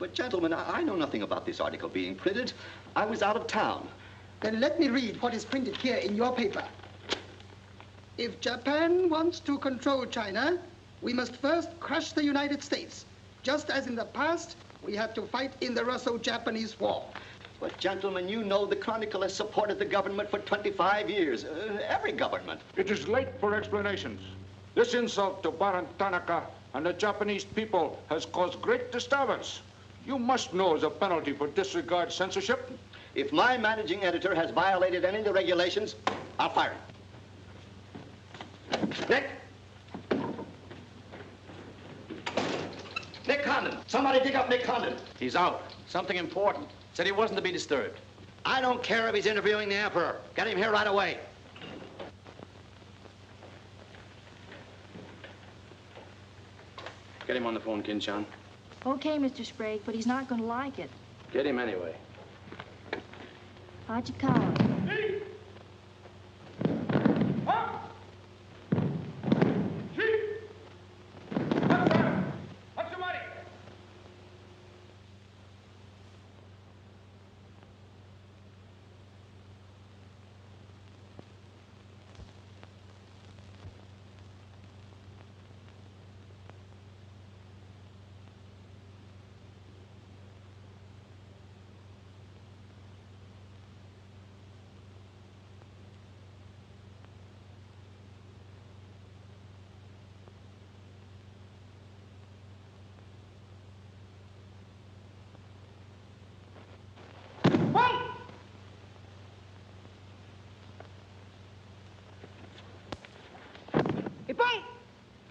But, gentlemen, I know nothing about this article being printed. I was out of town. Then let me read what is printed here in your paper. If Japan wants to control China, we must first crush the United States. Just as in the past, we had to fight in the Russo-Japanese War. But, gentlemen, you know the Chronicle has supported the government for 25 years. Every government. It is late for explanations. This insult to Baron Tanaka and the Japanese people has caused great disturbance. You must know as a penalty for disregard censorship. If my managing editor has violated any of the regulations, I'll fire him. Nick! Nick Condon! Somebody dig up Nick Condon! He's out. Something important. Said he wasn't to be disturbed. I don't care if he's interviewing the Emperor. Get him here right away. Get him on the phone, Kin-chan. Okay, Mr. Sprague, but he's not going to like it. Get him anyway. Hachikawa.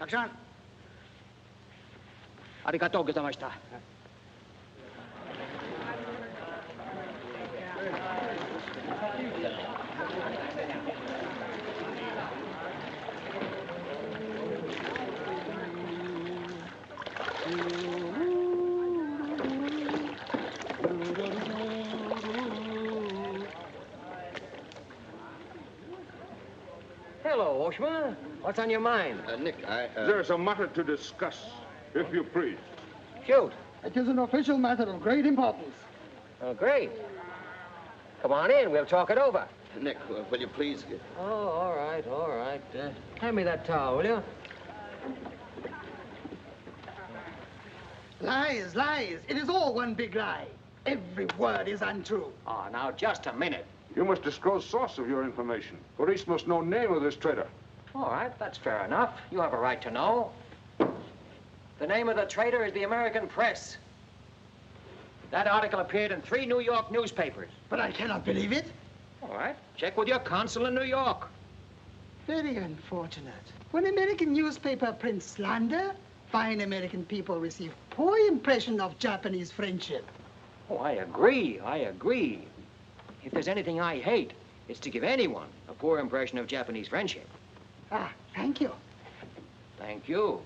Action. Arigatou gozaimashita. Hello, Oshma. What's on your mind? Nick, There's a matter to discuss, if you please. Shoot. It is an official matter of great importance. Oh, great. Come on in. We'll talk it over. Nick, will you please... Oh, all right, all right. Hand me that towel, will you? Lies, lies. It is all one big lie. Every word is untrue. Oh, now, just a minute. You must disclose source of your information. Police must know name of this traitor. All right, that's fair enough. You have a right to know. The name of the traitor is the American Press. That article appeared in 3 New York newspapers. But I cannot believe it. All right, check with your consul in New York. Very unfortunate. When American newspaper prints slander, fine American people receive poor impression of Japanese friendship. Oh, I agree, I agree. If there's anything I hate, it's to give anyone a poor impression of Japanese friendship. Ah, thank you. Thank you.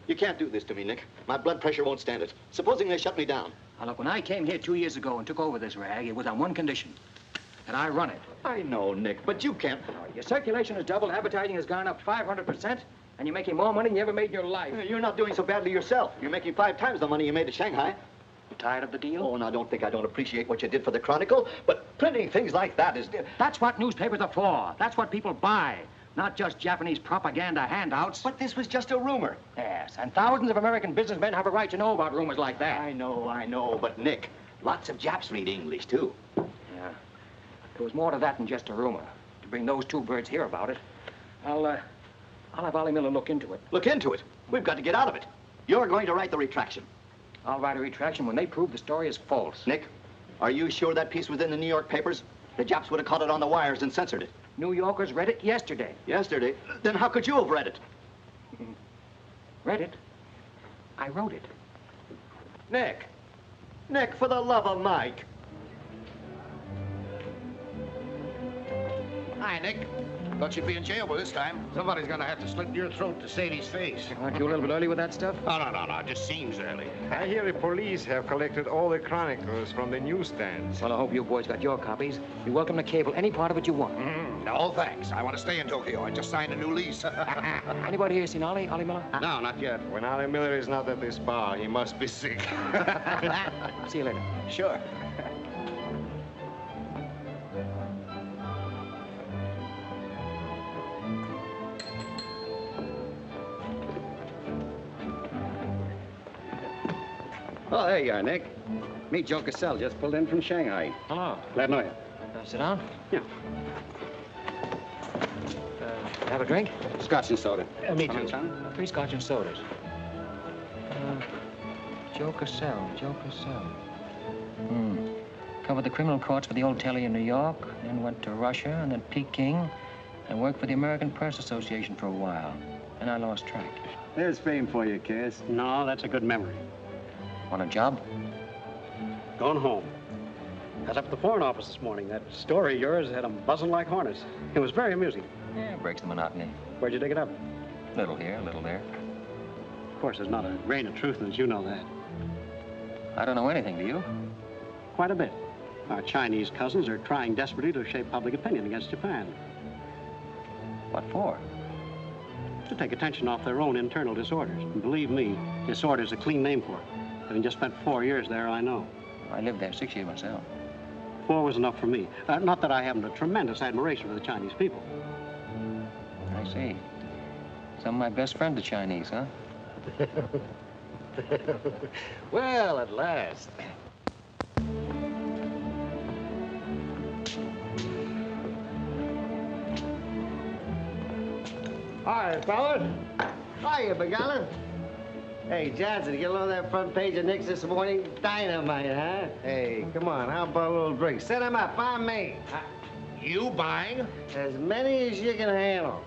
You can't do this to me, Nick. My blood pressure won't stand it. Supposing they shut me down. Now, look, when I came here 2 years ago and took over this rag, it was on one condition, that I run it. I know, Nick, but you can't... Your circulation has doubled, advertising has gone up 500%, and you're making more money than you ever made in your life. You're not doing so badly yourself. You're making 5 times the money you made at Shanghai. You tired of the deal? Oh, now, don't think I don't appreciate what you did for the Chronicle, but printing things like that is... That's what newspapers are for. That's what people buy. Not just Japanese propaganda handouts. But this was just a rumor. Yes, and thousands of American businessmen have a right to know about rumors like that. I know, but Nick, lots of Japs read English, too. Yeah. There was more to that than just a rumor. To bring those 2 birds here about it, I'll have Ollie Miller look into it. Look into it? We've got to get out of it. You're going to write the retraction. I'll write a retraction when they prove the story is false. Nick, are you sure that piece was in the New York papers? The Japs would have caught it on the wires and censored it. New Yorkers read it yesterday. Yesterday? Then how could you have read it? Read it? I wrote it. Nick, for the love of Mike. Hi, Nick. Thought you'd be in jail by this time. Somebody's gonna have to slit your throat to save his face. Aren't you a little bit early with that stuff? Oh, no. It just seems early. I hear the police have collected all the chronicles from the newsstands. Well, I hope you boys got your copies. You're welcome to cable any part of it you want. No, thanks. I want to stay in Tokyo. I just signed a new lease. Anybody here seen Ollie Miller? No, not yet. When Ollie Miller is not at this bar, he must be sick. See you later. Sure. Oh, there you are, Nick. Meet Joe Cassell, just pulled in from Shanghai. Hello. Glad to know you. Sit down. Yeah. Have a drink? Scotch and soda. Me Come on, too. Sonny. 3 Scotch and sodas. Joe Cassell. Covered the criminal courts for the old telly in New York, then went to Russia, and then Peking, and worked for the American Press Association for a while. And I lost track. There's fame for you, Cass. No, that's a good memory. Want a job? Going home. I was up at the Foreign Office this morning. That story of yours had them buzzing like hornets. It was very amusing. Yeah, breaks the monotony. Where'd you dig it up? Little here, little there. Of course, there's not a grain of truth in it. You know that. I don't know anything, do you? Quite a bit. Our Chinese cousins are trying desperately to shape public opinion against Japan. What for? To take attention off their own internal disorders. And believe me, disorder's a clean name for it. Having just spent 4 years there, I know. I lived there 6 years myself. 4 was enough for me. Not that I haven't a tremendous admiration for the Chinese people. I see. Some of my best friends are Chinese, huh? Well, at last. Hi, fellas. Hiya, Begala. Hey, Johnson, get along that front page of Nick's this morning. Dynamite, huh? Hey, come on, how about a little drink? Set him up, on me. You buying? As many as you can handle.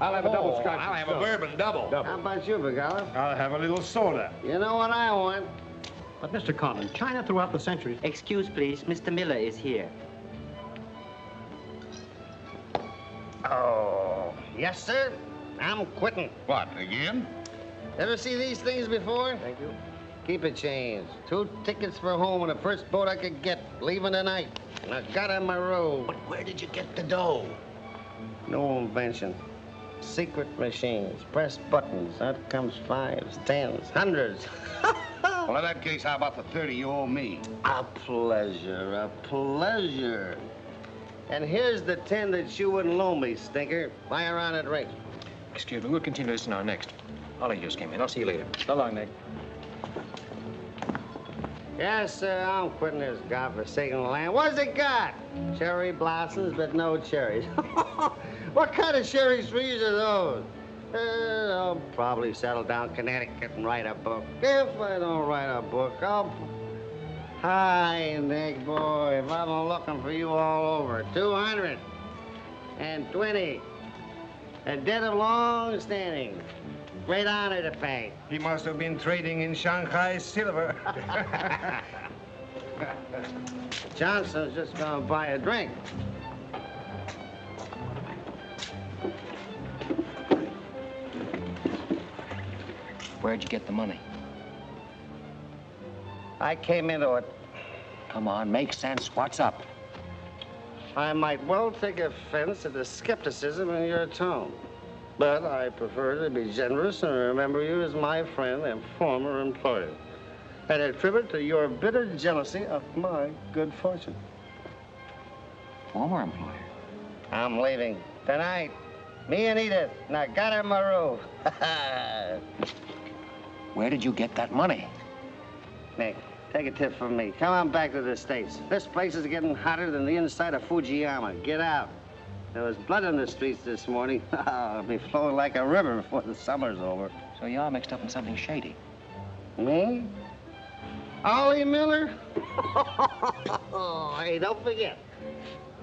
I'll have a double Scotch. I'll have a bourbon double. How about you, Begala? I'll have a little soda. You know what I want? But, Mr. Conlon, China throughout the centuries... Excuse, please. Mr. Miller is here. Oh, yes, sir. I'm quitting. What, again? Ever see these things before? Thank you. Keep it changed. 2 tickets for home on the first boat I could get, leaving tonight. And I got on my road. But where did you get the dough? No invention. Secret machines. Press buttons. Out comes 5s, 10s, 100s. Well, in that case, how about the 30 you owe me? A pleasure, a pleasure. And here's the 10 that you wouldn't loan me, stinker. Buy a round of drinks. Excuse me, we'll continue this in our next. Ollie just came in. I'll see you later. So long, Nick. Yes, sir, I'm quitting this godforsaken land. What's it got? Cherry blossoms, but no cherries. What kind of cherry trees are those? I'll probably settle down Connecticut and write a book. If I don't write a book, I'll... Hi, Nick, boy. If I've been looking for you all over. 220. A debt of long standing. Great honor to pay. He must have been trading in Shanghai silver. Johnson's just gonna buy a drink. Where'd you get the money? I came into it. Come on, make sense. What's up? I might well take offense at the skepticism in your tone. But I prefer to be generous and remember you as my friend and former employer. And attribute to your bitter jealousy of my good fortune. Former employer? I'm leaving tonight. Me and Edith. And I got her in my room. Where did you get that money? Nick, take a tip from me. Come on back to the States. This place is getting hotter than the inside of Fujiyama. Get out. There was blood in the streets this morning. It'll be flowing like a river before the summer's over. So you are mixed up in something shady. Me? Ollie Miller? Hey, don't forget.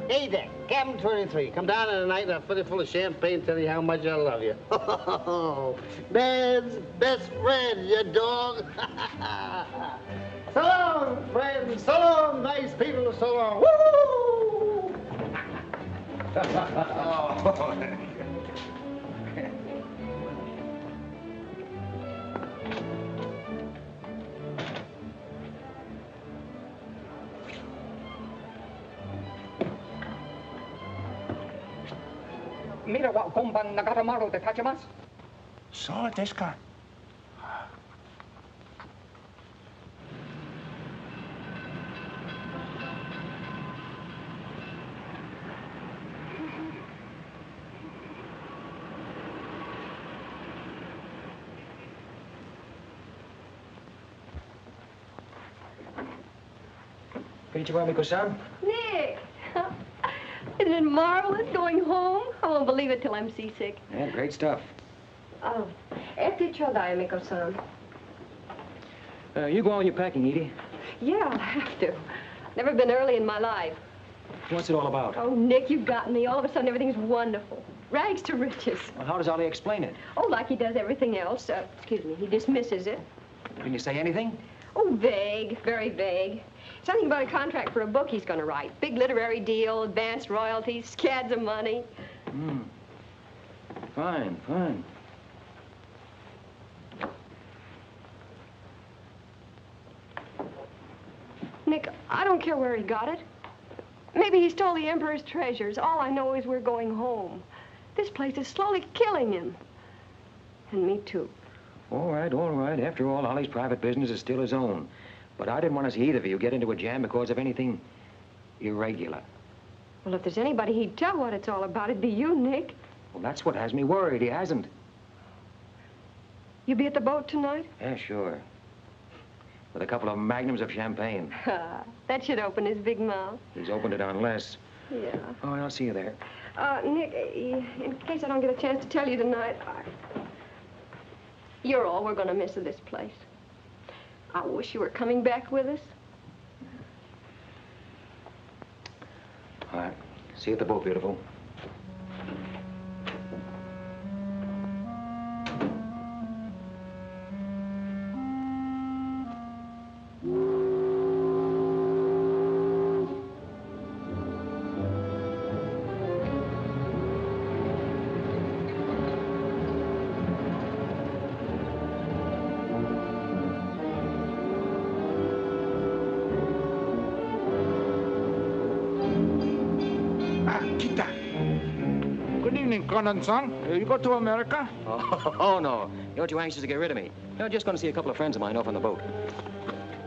Hey, Dick, Captain 23. Come down tonight and I'll fill you full of champagne and tell you how much I love you. Man's best friend, you dog. So long, friends. So long, nice people. So long. Woo! Mira wa gomban nagatamaru de tachimasu. So desu ka? Konnichiwa, Miko-san. Nick! Isn't it marvelous going home? I won't believe it till I'm seasick. Yeah, great stuff. Oh, ete chodai, Miko-san. You go on your packing, Edie. Yeah, I'll have to. Never been early in my life. What's it all about? Oh, Nick, you got me. All of a sudden, everything's wonderful. Rags to riches. Well, how does Ollie explain it? Oh, like he does everything else. Excuse me, he dismisses it. Can you say anything? Oh, vague, very vague. Something about a contract for a book he's going to write. Big literary deal, advanced royalties, scads of money. Hmm. Fine, fine. Nick, I don't care where he got it. Maybe he stole the Emperor's treasures. All I know is we're going home. This place is slowly killing him. And me, too. All right, all right. After all, Ollie's private business is still his own. But I didn't want to see either of you get into a jam because of anything irregular. Well, if there's anybody he'd tell what it's all about, it'd be you, Nick. Well, that's what has me worried. He hasn't. You be at the boat tonight? Yeah, sure. With a couple of magnums of champagne. That should open his big mouth. He's opened it on less. Yeah. Oh, I'll see you there. Nick, in case I don't get a chance to tell you tonight, you're all we're going to miss of this place. I wish you were coming back with us. All right. See you at the boat, beautiful. Conan-san, you go to America? Oh, no. You're too anxious to get rid of me. You're just going to see a couple of friends of mine off on the boat.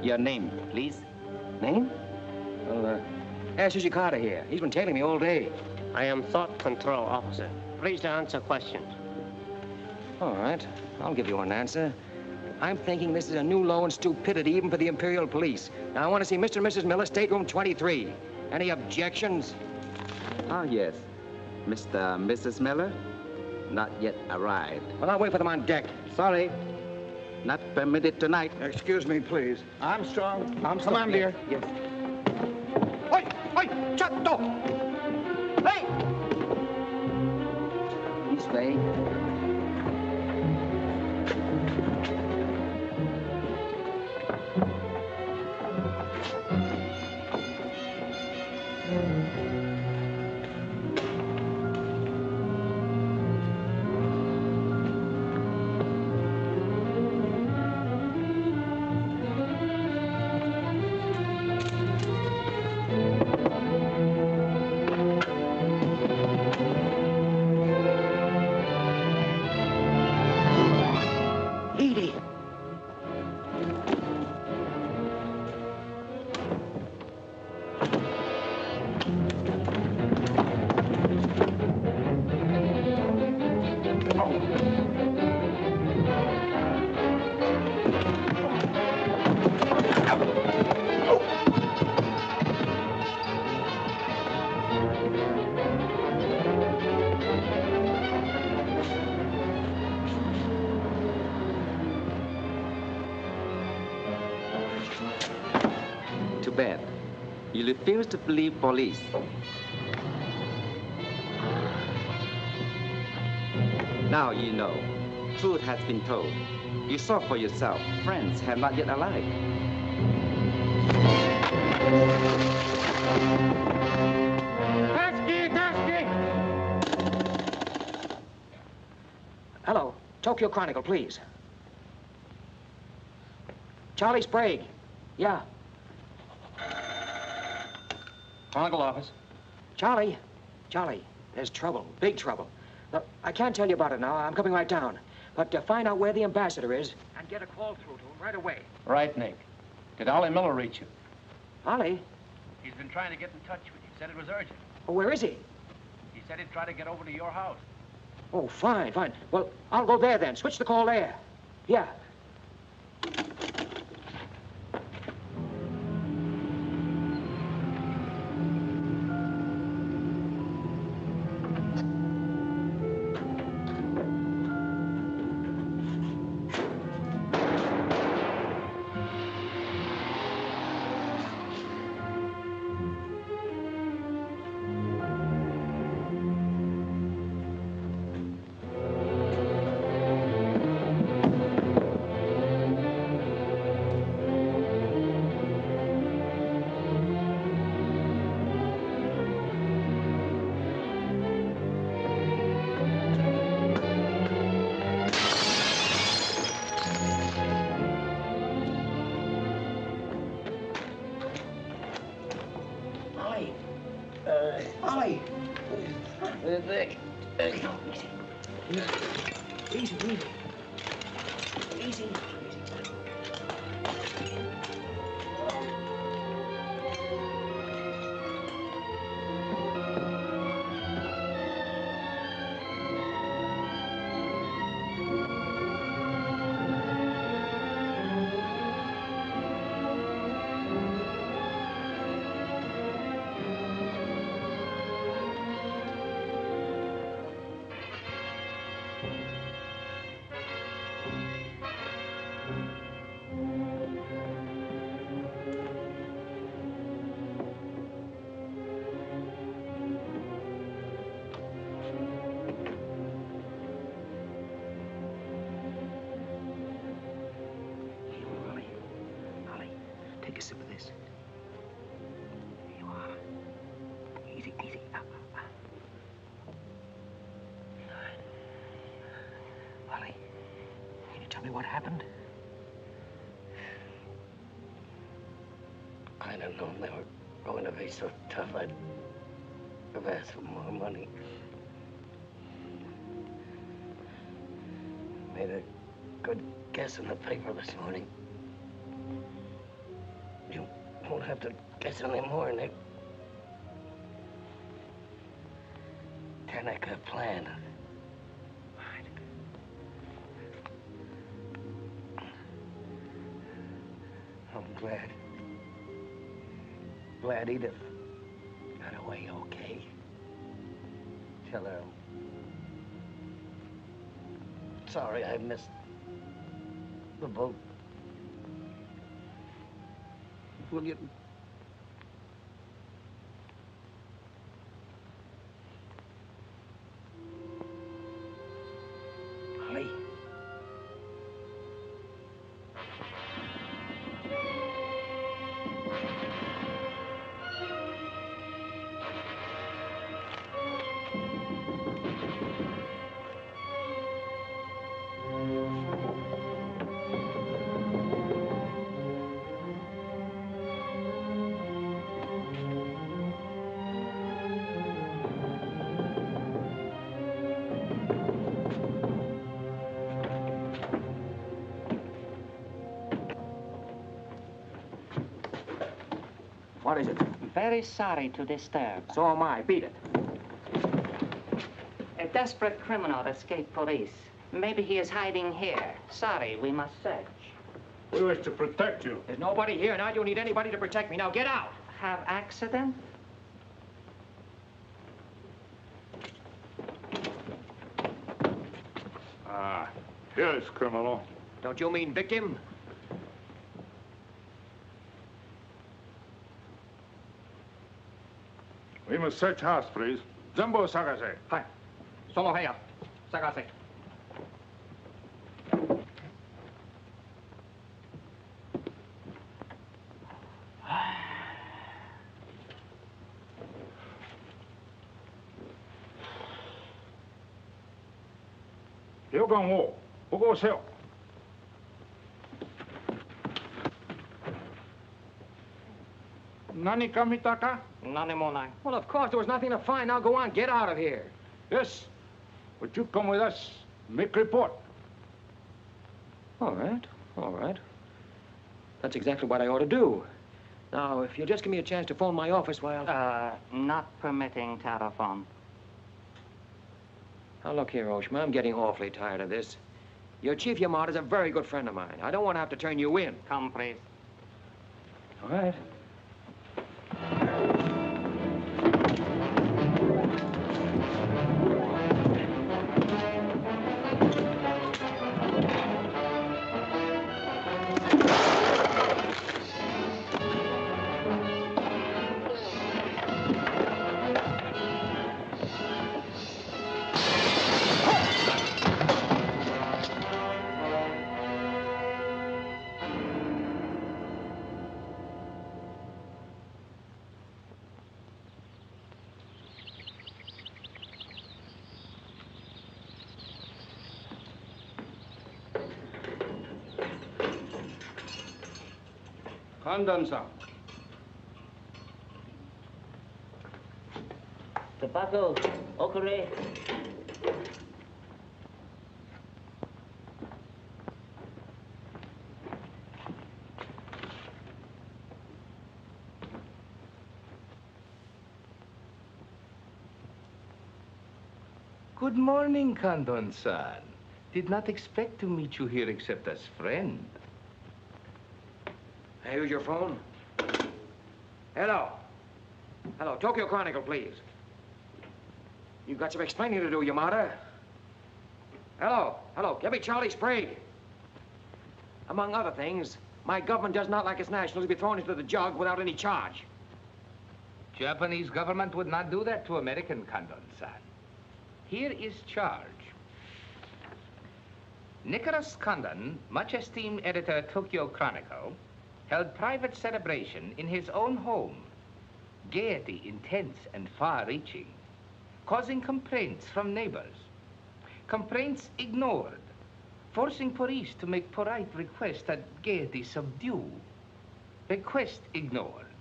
Your name, please? Name? Well, ask Sushi Carter here. He's been tailing me all day. I am Thought Control Officer. Please to answer questions. All right. I'll give you an answer. I'm thinking this is a new low in stupidity even for the Imperial Police. Now, I want to see Mr. and Mrs. Miller, stateroom 23. Any objections? Ah, yes. Mr. and Mrs. Miller? Not yet arrived. Well, I'll wait for them on deck. Sorry. Not permitted tonight. Excuse me, please. Armstrong. Come on, dear. Yes. Oi! Oi! Chatto! Hey! This way. Bad. You refuse to believe police. Now you know. Truth has been told. You saw for yourself. Friends have not yet arrived. Hello. Tokyo Chronicle, please. Charlie Sprague. Yeah. Chronicle office. Charlie, there's trouble, big trouble. Look, I can't tell you about it now. I'm coming right down. But to find out where the ambassador is and get a call through to him right away. Right, Nick. Did Ollie Miller reach you? Ollie? He's been trying to get in touch with you. Said it was urgent. Oh, where is he? He said he'd try to get over to your house. Oh, fine, fine. Well, I'll go there then. Switch the call there. Yeah. Ollie! Nick. Easy, easy. Easy. Take a sip of this. Here you are. Easy, easy. Up. Ollie, can you tell me what happened? I don't know if they were going to be so tough. I'd have asked for more money. Made a good guess in the paper this morning. You won't have to guess anymore, Nick. Tanaka planned. I'm glad Edith got away okay. Tell her I'm sorry I missed the boat. Will you? Ollie. What is it? Very sorry to disturb. So am I. Beat it. A desperate criminal escaped police. Maybe he is hiding here. Sorry, we must search. We wish to protect you. There's nobody here, and I don't need anybody to protect me. Now get out. Have accident? Ah, here's criminal. Don't you mean victim? We must search house, please. Jumbo Sagase. Hi. Sono heya. Sagase. 여관 5, 보고 오세요.何か見たか? None more. Well, of course, there was nothing to find. Now go on, get out of here. Yes. But you come with us, make report. All right, all right. That's exactly what I ought to do. Now, if you'll just give me a chance to phone my office while... Not permitting telephone. Now, look here, Oshma, I'm getting awfully tired of this. Your Chief Yamada is a very good friend of mine. I don't want to have to turn you in. Come, please. All right. Condon-san. Tobacco, okare. Good morning, Condon-san. Did not expect to meet you here except as friend. Hey, use your phone. Hello. Hello, Tokyo Chronicle, please. You've got some explaining to do, Yamada. Hello, hello, give me Charlie Sprague. Among other things, my government does not like its nationals to be thrown into the jug without any charge. Japanese government would not do that to American, Condon-san. Here is charge. Nicholas Condon, much esteemed editor Tokyo Chronicle, held private celebration in his own home. Gaiety intense and far-reaching, causing complaints from neighbors. Complaints ignored, forcing police to make polite requests that gaiety subdue. Request ignored.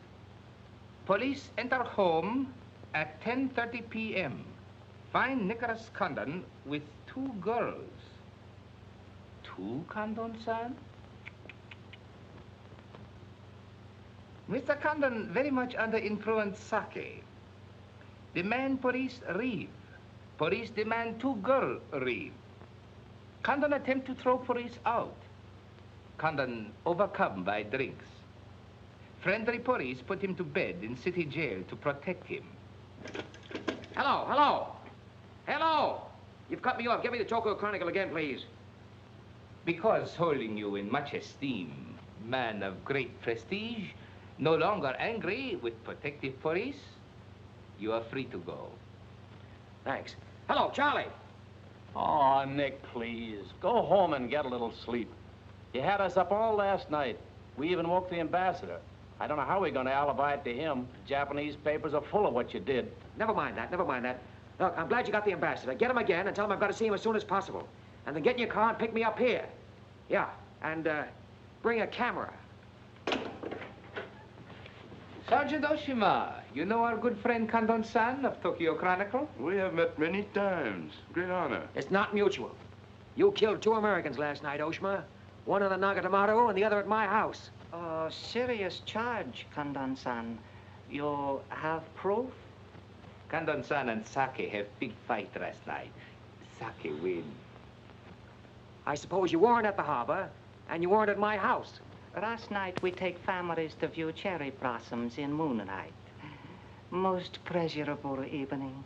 Police enter home at 10:30 p.m. Find Nicholas Condon with 2 girls. 2, Condon-san? Mr. Condon very much under influence sake. Demand police reeve. Police demand 2 girl reeve. Condon attempt to throw police out. Condon overcome by drinks. Friendly police put him to bed in city jail to protect him. Hello, hello. Hello. You've cut me off. Give me the Tokyo Chronicle again, please. Because holding you in much esteem, man of great prestige, no longer angry with protective police, you are free to go. Thanks. Hello, Charlie. Oh, Nick, please. Go home and get a little sleep. You had us up all last night. We even woke the ambassador. I don't know how we're going to alibi it to him. The Japanese papers are full of what you did. Never mind that, never mind that. Look, I'm glad you got the ambassador. Get him again and tell him I've got to see him as soon as possible. And then get in your car and pick me up here. Yeah, and bring a camera. Sergeant Oshima, you know our good friend Condon-san of Tokyo Chronicle? We have met many times. Great honor. It's not mutual. You killed 2 Americans last night, Oshima. One in the Nagatomaru and the other at my house. Oh, serious charge, Condon-san. You have proof? Condon-san and Sake have big fight last night. Sake win. I suppose you weren't at the harbor, and you weren't at my house. Last night we take families to view cherry blossoms in moonlight. Most pleasurable evening.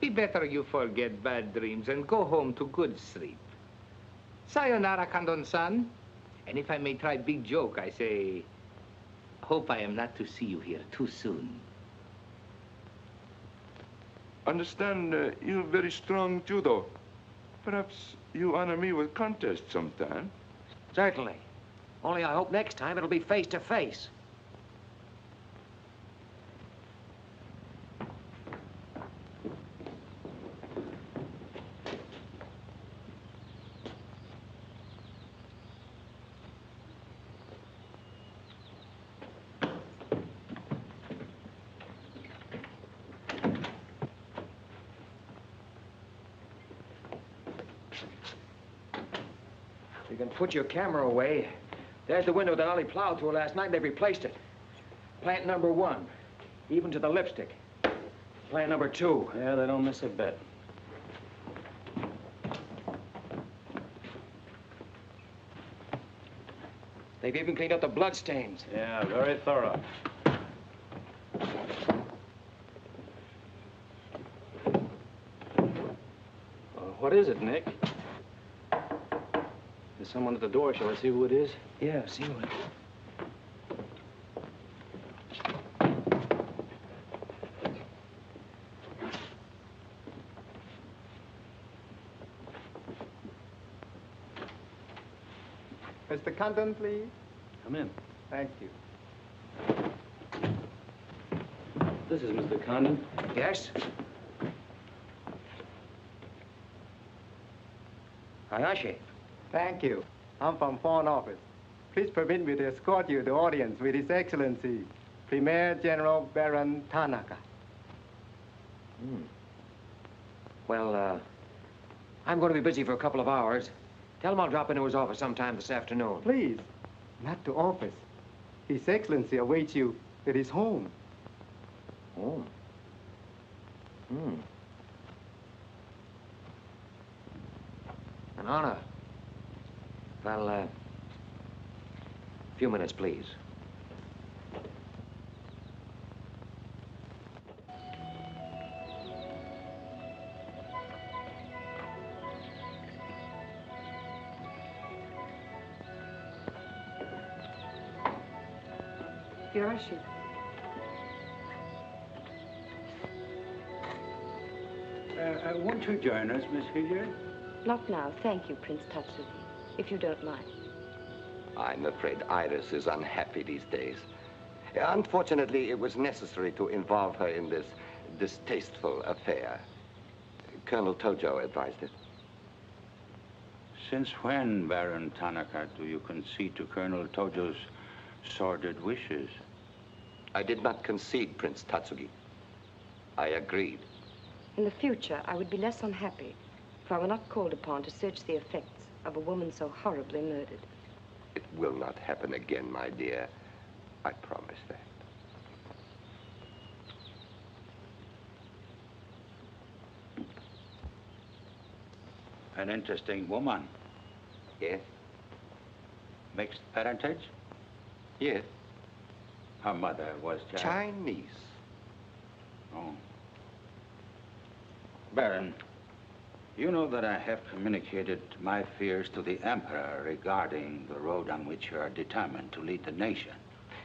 Be better you forget bad dreams and go home to good sleep. Sayonara, Condon-san. And if I may try big joke, I say, hope I am not to see you here too soon. Understand you're very strong judo. Perhaps you honor me with contest sometime. Certainly. Only I hope next time it'll be face to face. You can put your camera away. There's the window that Ollie plowed through last night, and they've replaced it. Plant number 1, even to the lipstick. Plant number 2. Yeah, they don't miss a bit. They've even cleaned up the blood stains. Yeah, very thorough. What is it, Nick? There's someone at the door. Shall I see who it is? Yeah, see who it is. Mr. Condon, please. Come in. Thank you. This is Mr. Condon. Yes? Hayashi. Thank you. I'm from Foreign Office. Please permit me to escort you to the audience with His Excellency, Premier General Baron Tanaka. Well, I'm going to be busy for a couple of hours. Tell him I'll drop into his office sometime this afternoon. Please, not to office. His Excellency awaits you at his home. Home? An honor. Well, a few minutes, please. Yoshi. Won't you join us, Miss Hilliard? Not now, thank you, Prince Tatsuki, if you don't mind. I'm afraid Iris is unhappy these days. Unfortunately, it was necessary to involve her in this distasteful affair. Colonel Tojo advised it. Since when, Baron Tanaka, do you concede to Colonel Tojo's sordid wishes? I did not concede, Prince Tatsuki. I agreed. In the future, I would be less unhappy if I were not called upon to search the effects of a woman so horribly murdered. It will not happen again, my dear. I promise that. An interesting woman. Yes? Mixed parentage? Yes. Her mother was Chinese. Oh. Baron, you know that I have communicated my fears to the Emperor regarding the road on which you are determined to lead the nation.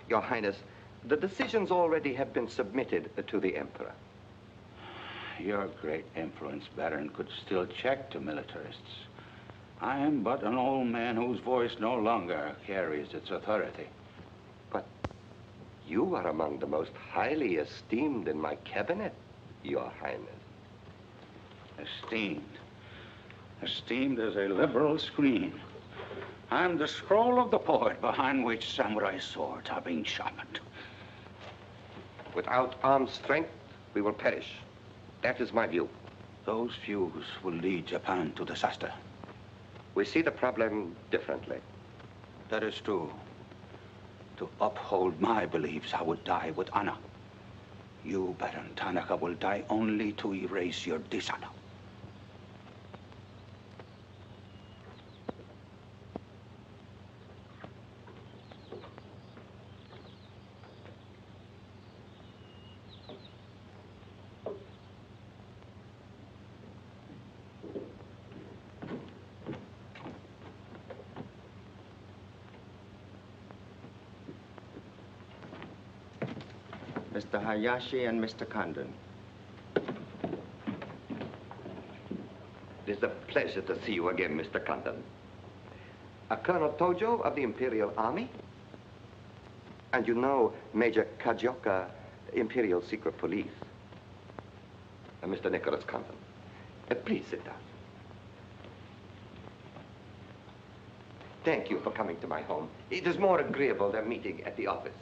Your Highness, the decisions already have been submitted to the Emperor. Your great influence, Baron, could still check to militarists. I am but an old man whose voice no longer carries its authority. But you are among the most highly esteemed in my cabinet, Your Highness. Esteemed. Esteemed as a liberal screen. I'm the scroll of the poet behind which samurai swords are being sharpened. Without armed strength, we will perish. That is my view. Those views will lead Japan to disaster. We see the problem differently. That is true. To uphold my beliefs, I would die with honor. You, Baron Tanaka, will die only to erase your dishonor. Mr. Hayashi and Mr. Condon. It is a pleasure to see you again, Mr. Condon. Colonel Tojo of the Imperial Army? And you know Major Kajioka, Imperial Secret Police. Mr. Nicholas Condon. Please sit down. Thank you for coming to my home. It is more agreeable than meeting at the office.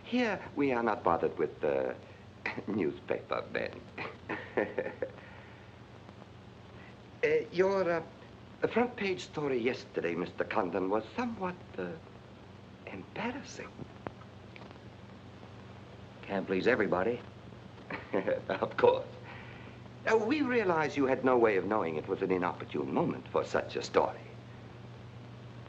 Here, we are not bothered with the newspaper men. Your The front page story yesterday, Mr. Condon, was somewhat embarrassing. Can't please everybody. Of course. Now, we realize you had no way of knowing it was an inopportune moment for such a story.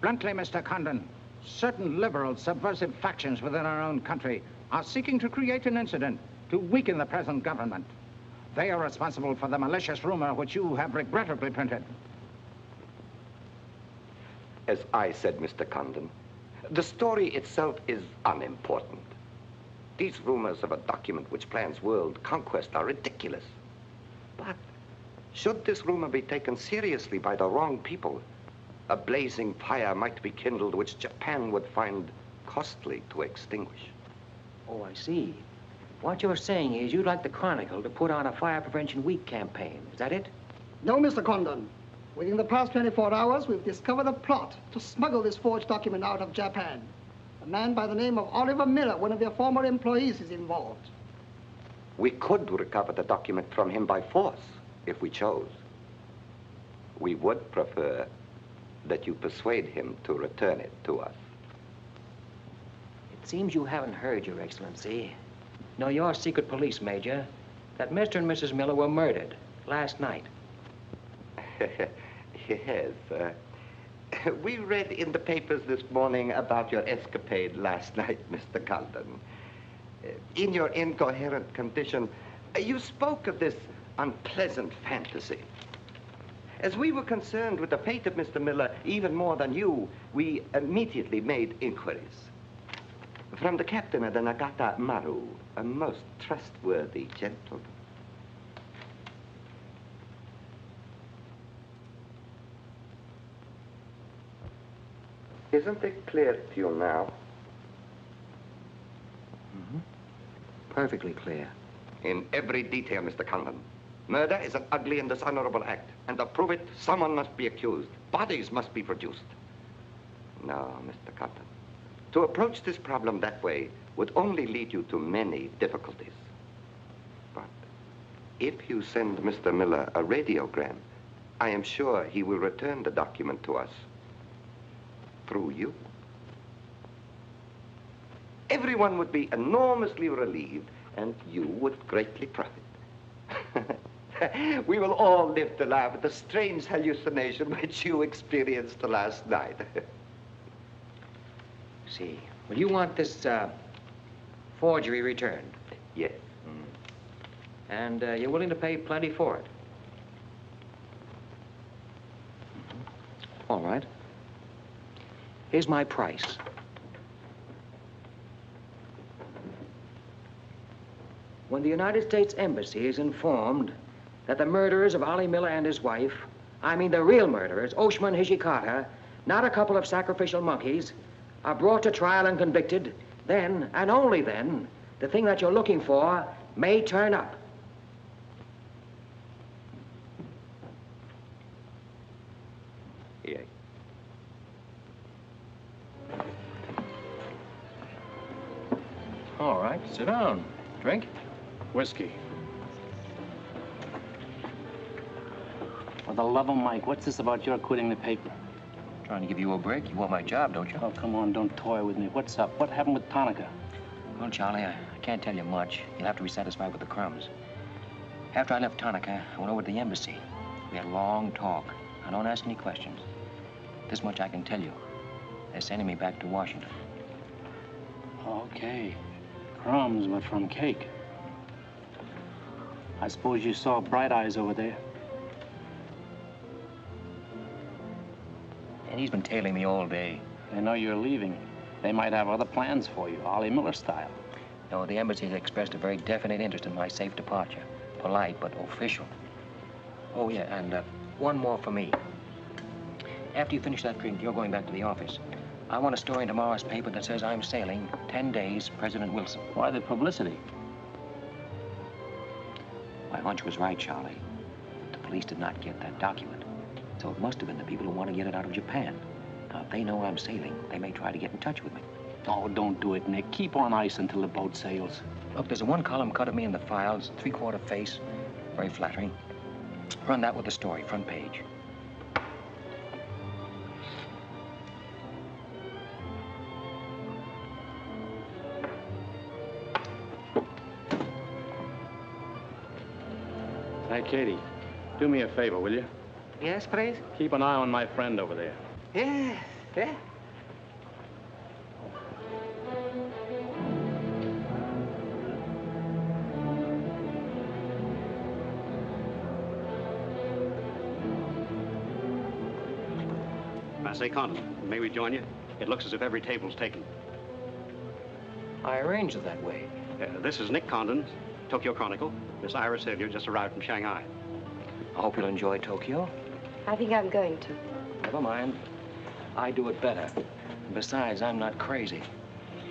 Bluntly, Mr. Condon, certain liberal subversive factions within our own country are seeking to create an incident to weaken the present government. They are responsible for the malicious rumor which you have regrettably printed. As I said, Mr. Condon, the story itself is unimportant. These rumors of a document which plans world conquest are ridiculous. But should this rumor be taken seriously by the wrong people, a blazing fire might be kindled which Japan would find costly to extinguish. Oh, I see. What you're saying is you'd like the Chronicle to put on a Fire Prevention Week campaign. Is that it? No, Mr. Condon. Within the past 24 hours, we've discovered a plot to smuggle this forged document out of Japan. A man by the name of Oliver Miller, one of their former employees, is involved. We could recover the document from him by force, if we chose. We would prefer that you persuade him to return it to us. It seems you haven't heard, Your Excellency. No, your secret police, Major, that Mr. and Mrs. Miller were murdered last night. Yes. We read in the papers this morning about your escapade last night, Mr. Condon. In your incoherent condition, you spoke of this unpleasant fantasy. As we were concerned with the fate of Mr. Miller even more than you, we immediately made inquiries. From the captain of the Nagata Maru, a most trustworthy gentleman. Isn't it clear to you now? Mm-hmm. Perfectly clear. In every detail, Mr. Condon. Murder is an ugly and dishonorable act, and to prove it, someone must be accused. Bodies must be produced. No, Mr. Condon. To approach this problem that way would only lead you to many difficulties. But if you send Mr. Miller a radiogram, I am sure he will return the document to us through you. Everyone would be enormously relieved, and you would greatly profit. We will all live to laugh at the strange hallucination which you experienced last night. See, well, you want this forgery returned? Yes. And you're willing to pay plenty for it? All right. Here's my price. When the United States Embassy is informed that the murderers of Ollie Miller and his wife, I mean the real murderers, Oshman Hijikata, not a couple of sacrificial monkeys, are brought to trial and convicted, then, and only then, the thing that you're looking for may turn up. Yes. All right, sit down. Drink? Whiskey. For the love of Mike, what's this about your quitting the paper? Trying to give you a break. You want my job, don't you? Oh, come on, don't toy with me. What's up? What happened with Tonica? Well, Charlie, I can't tell you much. You'll have to be satisfied with the crumbs. After I left Tonica, I went over to the embassy. We had a long talk. I don't ask any questions. This much I can tell you. They're sending me back to Washington. Okay. Crumbs, but from cake. I suppose you saw Bright Eyes over there. And he's been tailing me all day. They know you're leaving. They might have other plans for you, Ollie Miller style. No, the embassy has expressed a very definite interest in my safe departure. Polite, but official. Oh, yeah, and one more for me. After you finish that drink, you're going back to the office. I want a story in tomorrow's paper that says I'm sailing 10 days, President Wilson. Why the publicity? My hunch was right, Charlie. The police did not get that document. So it must have been the people who want to get it out of Japan. Now, if they know I'm sailing, they may try to get in touch with me. Oh, don't do it, Nick. Keep on ice until the boat sails. Look, there's a one-column cut of me in the files, 3/4 face. Very flattering. Run that with the story, front page. Katie, do me a favor, will you? Yes, please? Keep an eye on my friend over there. Yeah, yeah. I say, Condon, may we join you? It looks as if every table's taken. I arranged it that way. This is Nick Condon, Tokyo Chronicle. Miss Iris Hilliard just arrived from Shanghai. I hope you'll enjoy Tokyo. I think I'm going to. Never mind. I do it better. Besides, I'm not crazy.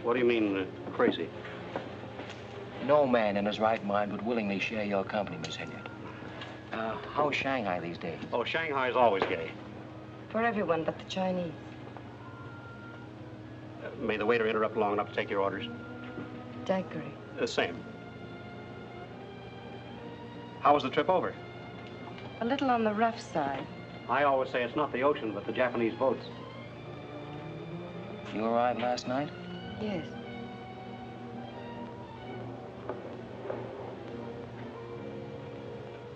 What do you mean, crazy? No man in his right mind would willingly share your company, Miss Hilliard. How's Shanghai these days? Oh, Shanghai's always gay. For everyone but the Chinese. May the waiter interrupt long enough to take your orders? Daiquiri. Same. How was the trip over? A little on the rough side. I always say it's not the ocean, but the Japanese boats. You arrived last night? Yes.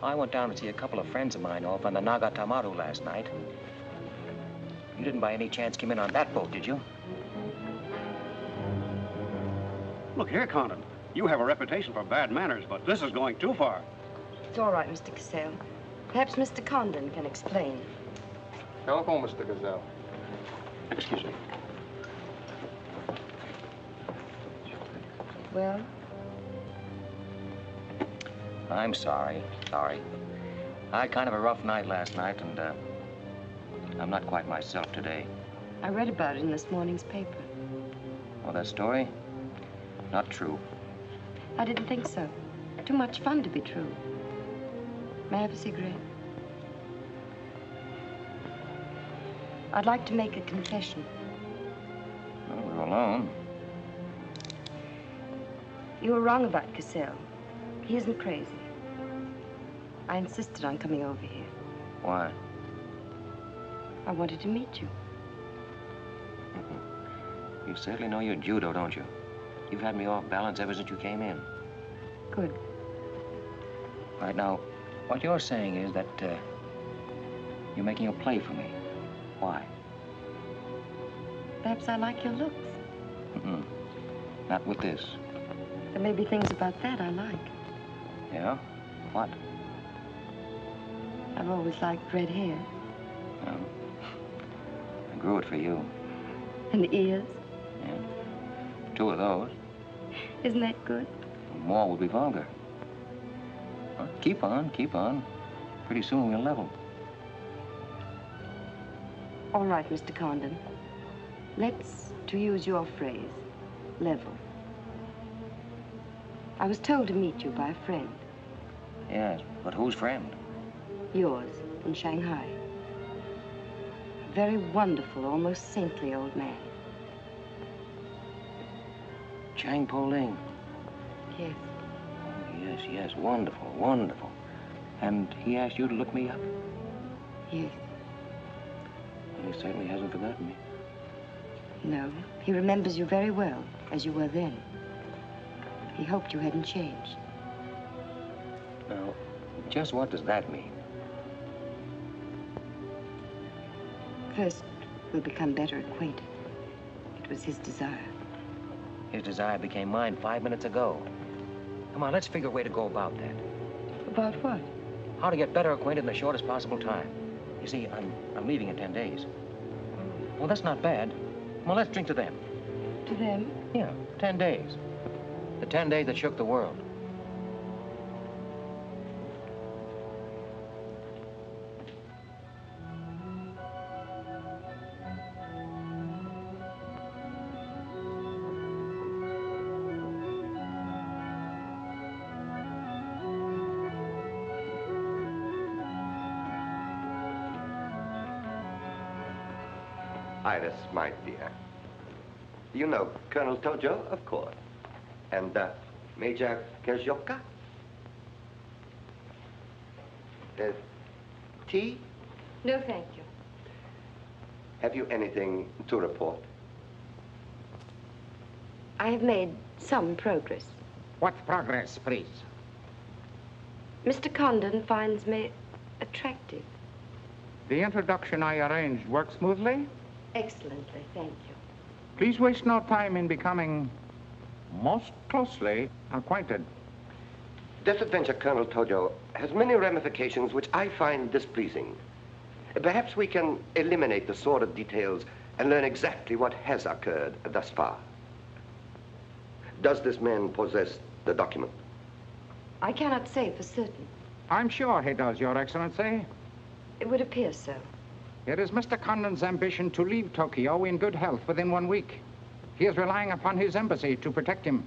I went down to see a couple of friends of mine off on the Nagatamaru last night. You didn't by any chance come in on that boat, did you? Look here, Condon. You have a reputation for bad manners, but this is going too far. It's all right, Mr. Cassell. Perhaps Mr. Condon can explain. Welcome, Mr. Gazelle. Excuse me. Well? I'm sorry. I had kind of a rough night last night, and I'm not quite myself today. I read about it in this morning's paper. Well, that story? Not true. I didn't think so. Too much fun to be true. May I have a cigarette? I'd like to make a confession. Well, we're alone. You were wrong about Cassell. He isn't crazy. I insisted on coming over here. Why? I wanted to meet you. You certainly know your judo, don't you? You've had me off balance ever since you came in. Good. Right now, what you're saying is that you're making a play for me. Why? Perhaps I like your looks. Not with this. There may be things about that I like. Yeah? What? I've always liked red hair. Well, I grew it for you. And ears. Yeah. 2 of those. Isn't that good? More would be vulgar. Well, keep on. Pretty soon we'll level. All right, Mr. Condon. Let's, to use your phrase, level. I was told to meet you by a friend. Yes, but whose friend? Yours, in Shanghai. A very wonderful, almost saintly old man. Chang Po Ling. Yes. Yes, wonderful. And he asked you to look me up? Yes. Well, he certainly hasn't forgotten me. No, he remembers you very well, as you were then. He hoped you hadn't changed. Now, just what does that mean? First, we'll become better acquainted. It was his desire. His desire became mine 5 minutes ago. Come on, let's figure a way to go about that. About what? How to get better acquainted in the shortest possible time. You see, I'm leaving in 10 days. Well, that's not bad. Well, let's drink to them. To them? Yeah, 10 days. The 10 days that shook the world. Iris, my dear. You know Colonel Tojo, of course. And Major Kezioka? Tea? No, thank you. Have you anything to report? I have made some progress. What progress, please? Mr. Condon finds me attractive. The introduction I arranged worked smoothly? Excellently, thank you. Please waste no time in becoming most closely acquainted. This adventure, Colonel Tojo, has many ramifications which I find displeasing. Perhaps we can eliminate the sordid details and learn exactly what has occurred thus far. Does this man possess the document? I cannot say for certain. I'm sure he does, Your Excellency. It would appear so. It is Mr. Condon's ambition to leave Tokyo in good health within 1 week. He is relying upon his embassy to protect him.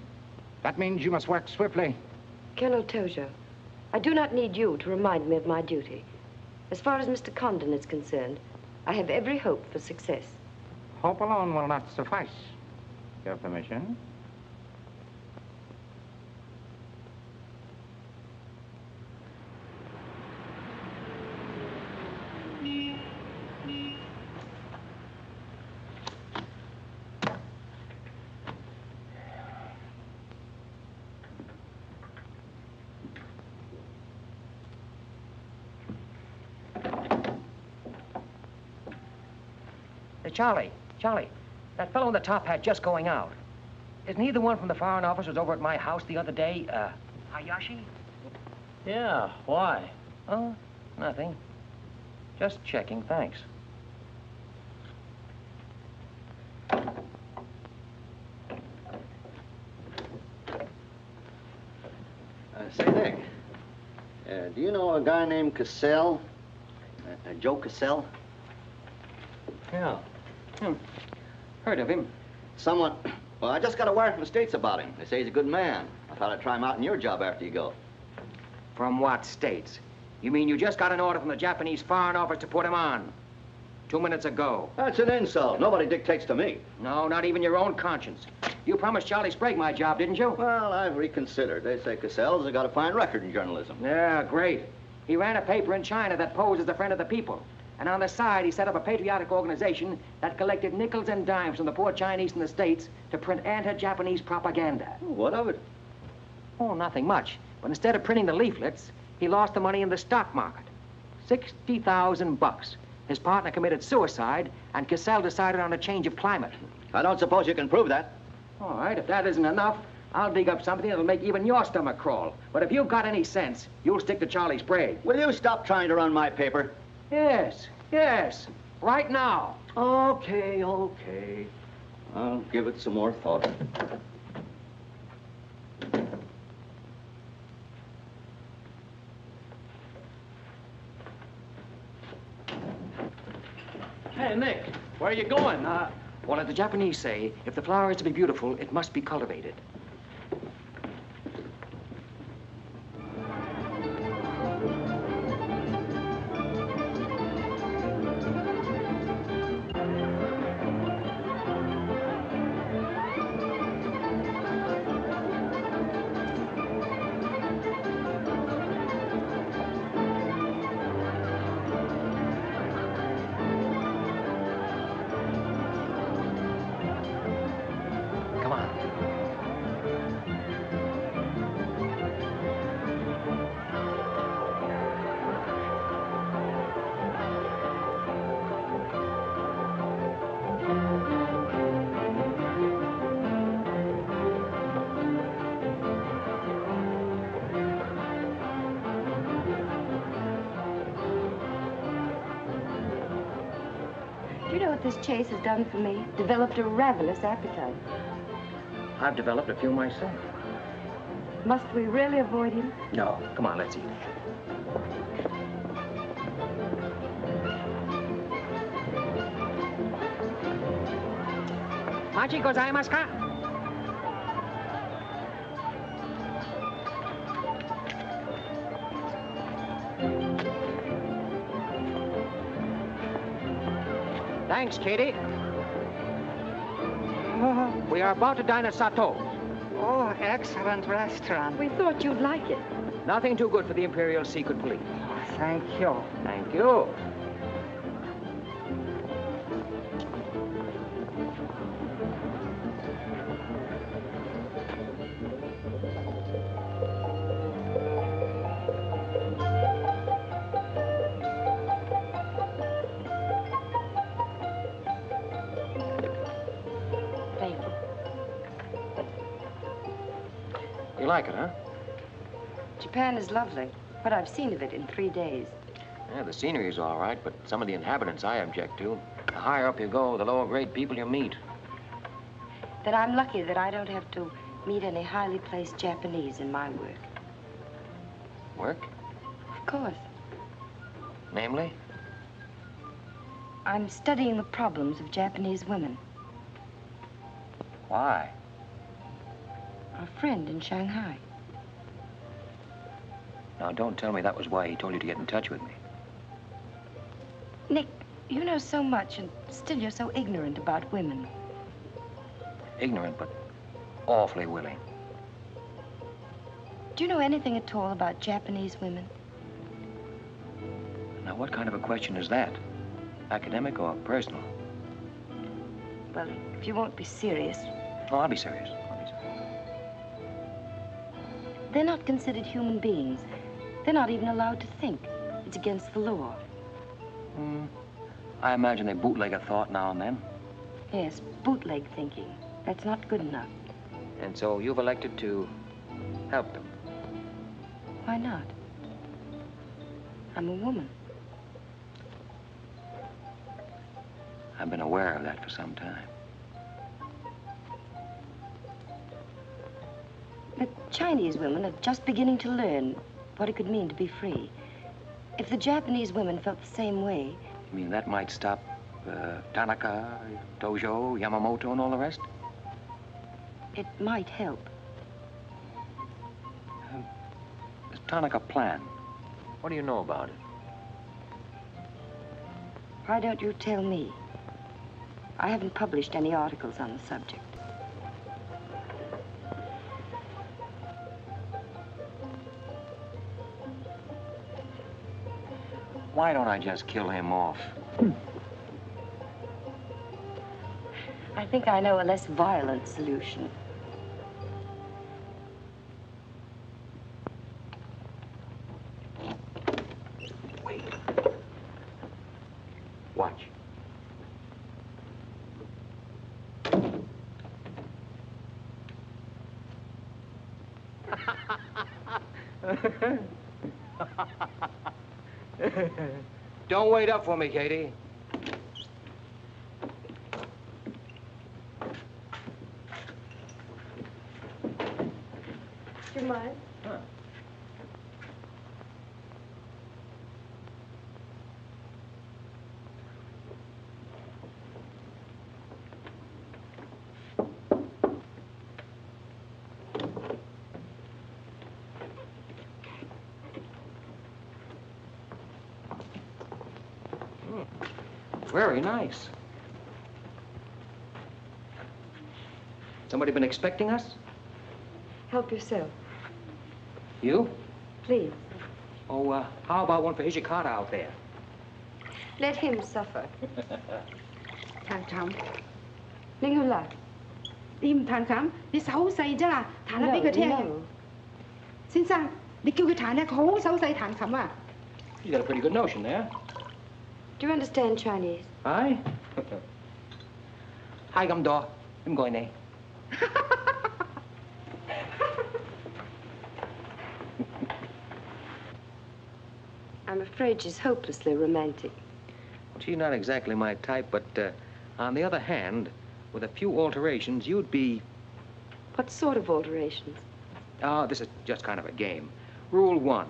That means you must work swiftly. Colonel Tojo, I do not need you to remind me of my duty. As far as Mr. Condon is concerned, I have every hope for success. Hope alone will not suffice. Your permission? Charlie, that fellow in the top hat just going out. Isn't he the one from the Foreign Office who was over at my house the other day? Hayashi? Yeah, why? Oh, nothing. Just checking, thanks. Say, Nick, do you know a guy named Cassell? Joe Cassell? Yeah. Heard of him. Someone... Well, I just got a wire from the States about him. They say he's a good man. I thought I'd try him out in your job after you go. From what states? You mean you just got an order from the Japanese Foreign Office to put him on? 2 minutes ago. That's an insult. Nobody dictates to me. No, not even your own conscience. You promised Charlie Sprague my job, didn't you? Well, I've reconsidered. They say Cassell's got a fine record in journalism. Yeah, great. He ran a paper in China that posed as a friend of the people. And on the side, he set up a patriotic organization that collected nickels and dimes from the poor Chinese in the States to print anti-Japanese propaganda. What of it? Oh, nothing much. But instead of printing the leaflets, he lost the money in the stock market. $60,000. His partner committed suicide, and Cassell decided on a change of climate. I don't suppose you can prove that. All right, if that isn't enough, I'll dig up something that'll make even your stomach crawl. But if you've got any sense, you'll stick to Charlie Sprague. Will you stop trying to run my paper? Yes. Right now. Okay. I'll give it some more thought. Hey, Nick, where are you going? Well, as the Japanese say, if the flower is to be beautiful, it must be cultivated. This chase has done for me. Developed a ravenous appetite. I've developed a few myself. Must we really avoid him? No. Come on, let's eat. Machi gozaimasu ka? Thanks, Katie. We are about to dine at Sato. Oh, excellent restaurant. We thought you'd like it. Nothing too good for the Imperial Secret Police. Thank you. Thank you. like it, huh? Japan is lovely. What I've seen of it in 3 days. Yeah, the scenery's all right, but some of the inhabitants I object to. The higher up you go, the lower grade people you meet. Then I'm lucky that I don't have to meet any highly placed Japanese in my work. Work? Of course. Namely? I'm studying the problems of Japanese women. Why? A friend in Shanghai. Now, don't tell me that was why he told you to get in touch with me. Nick, you know so much, and still you're so ignorant about women. Ignorant, but awfully willing. Do you know anything at all about Japanese women? Now, what kind of a question is that? Academic or personal? Well, if you won't be serious. Oh, I'll be serious. They're not considered human beings. They're not even allowed to think. It's against the law. I imagine they bootleg a thought now and then. Yes, bootleg thinking. That's not good enough. And so you've elected to help them. Why not? I'm a woman. I've been aware of that for some time. The Chinese women are just beginning to learn what it could mean to be free. If the Japanese women felt the same way... You mean that might stop Tanaka, Tojo, Yamamoto, and all the rest? It might help. This Tanaka plan, what do you know about it? Why don't you tell me? I haven't published any articles on the subject. Why don't I just kill him off? I think I know a less violent solution. Wait. Watch. Don't wait up for me, Katie. Do you mind? Huh. Very nice. Somebody been expecting us? Help yourself. You? Please. Oh, how about one for Hijikata out there? Let him suffer. 譚琴，拎佢嚟。你唔彈琴，你手好細啫啦，彈下俾佢聽。先生，你叫佢彈咧，佢好手細彈琴啊。You got a pretty good notion there. Do you understand Chinese? Hi. Hi, come door. I'm going there. I'm afraid she's hopelessly romantic. Well, she's not exactly my type, but on the other hand, with a few alterations, you'd be... What sort of alterations? Oh, this is just kind of a game. Rule 1.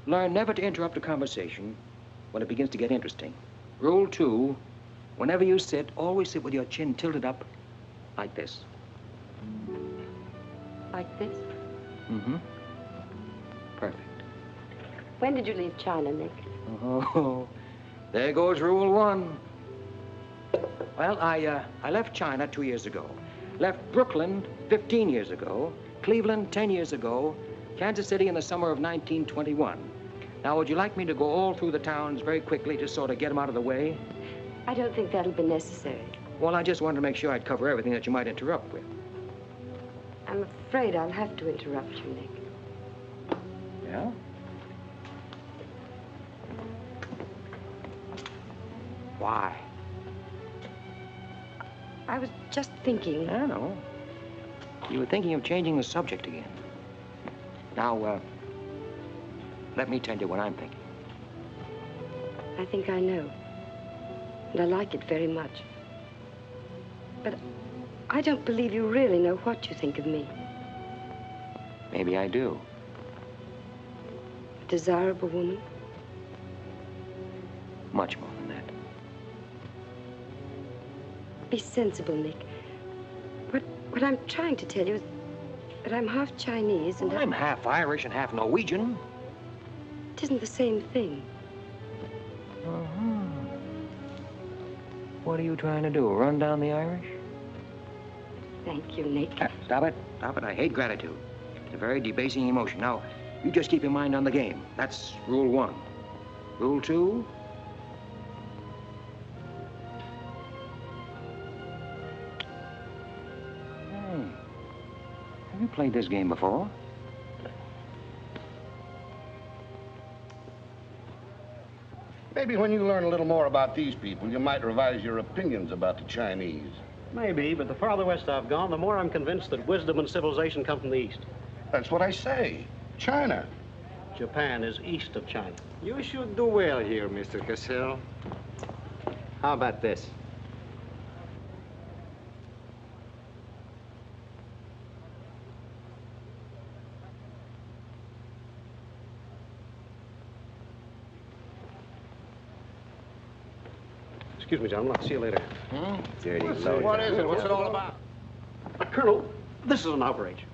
Learn never to interrupt a conversation when it begins to get interesting. Rule 2. Whenever you sit, always sit with your chin tilted up like this. Like this? Mm-hmm. Perfect. When did you leave China, Nick? Oh, there goes Rule 1. Well, I left China 2 years ago. Left Brooklyn 15 years ago. Cleveland 10 years ago. Kansas City in the summer of 1921. Now, would you like me to go all through the towns very quickly to sort of get them out of the way? I don't think that'll be necessary. Well, I just wanted to make sure I'd cover everything that you might interrupt with. I'm afraid I'll have to interrupt you, Nick. Yeah? Why? I was just thinking... I know. You were thinking of changing the subject again. Now, let me tell you what I'm thinking. I think I know. And I like it very much. But I don't believe you really know what you think of me. Maybe I do. A desirable woman? Much more than that. Be sensible, Nick. What I'm trying to tell you is that I'm half Chinese and... Well, I'm half Irish and half Norwegian. It isn't the same thing. Uh-huh. What are you trying to do, run down the Irish? Thank you, Nick. Stop it. Stop it. I hate gratitude. It's a very debasing emotion. Now, you just keep your mind on the game. That's rule 1. Rule 2... Have you played this game before? Maybe when you learn a little more about these people, you might revise your opinions about the Chinese. Maybe, but the farther west I've gone, the more I'm convinced that wisdom and civilization come from the east. That's what I say. China. Japan is east of China. You should do well here, Mr. Cassell. How about this? Excuse me, gentlemen. I'll see you later. Dirty What is it? What's it all about? Colonel, this is an outrage.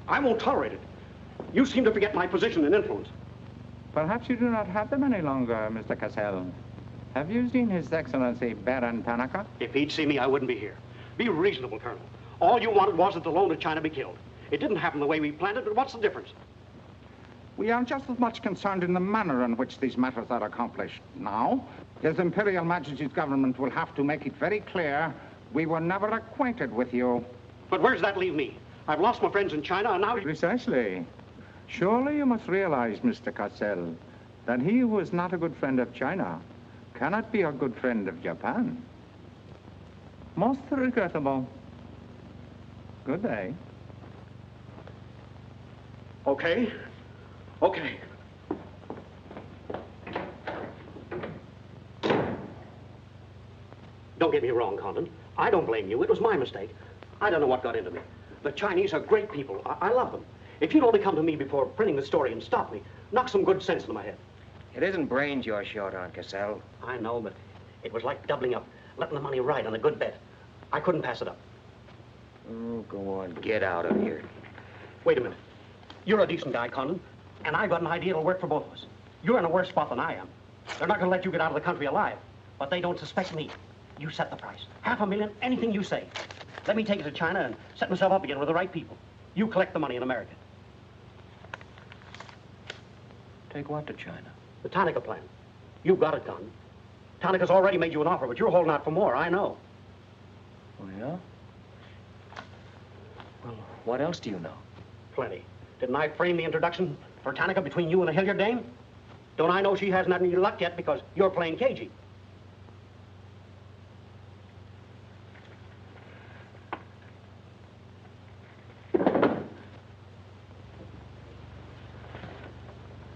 I won't tolerate it. You seem to forget my position and influence. Perhaps you do not have them any longer, Mr. Cassell. Have you seen His Excellency Baron Tanaka? If he'd see me, I wouldn't be here. Be reasonable, Colonel. All you wanted was that the loan to China be killed. It didn't happen the way we planned it, but what's the difference? We are just as much concerned in the manner in which these matters are accomplished. Now, His Imperial Majesty's government will have to make it very clear we were never acquainted with you. But where does that leave me? I've lost my friends in China, and now... Precisely. Surely you must realize, Mr. Cassell, that he who is not a good friend of China cannot be a good friend of Japan. Most regrettable. Good day. Okay. Okay. Don't get me wrong, Condon. I don't blame you. It was my mistake. I don't know what got into me. The Chinese are great people. I love them. If you'd only come to me before printing the story and stop me, knock some good sense into my head. It isn't brains you're short on, Cassell. I know, but it was like doubling up, letting the money ride on a good bet. I couldn't pass it up. Oh, go on. Get out of here. Wait a minute. You're a decent guy, Condon, and I've got an idea that'll work for both of us. You're in a worse spot than I am. They're not going to let you get out of the country alive, but they don't suspect me. You set the price. $500,000, anything you say. Let me take it to China and set myself up again with the right people. You collect the money in America. Take what to China? The Tanaka plan. You've got it, Condon. Tanaka's already made you an offer, but you're holding out for more, I know. Oh, yeah? Well, what else do you know? Plenty. Didn't I frame the introduction for Tanaka between you and the Hilliard dame? Don't I know she hasn't had any luck yet because you're playing cagey?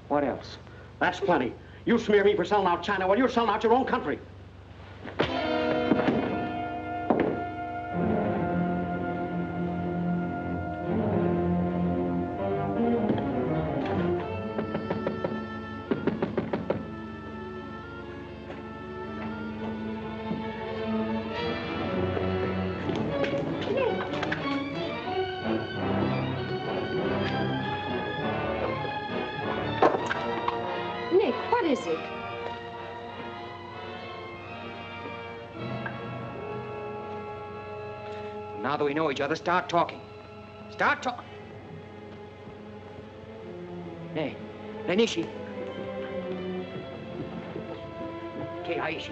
What else? That's plenty. You smear me for selling out China while you're selling out your own country. Now that we know each other, start talking. Start talking. Hey, Lenishi. Keiaishi.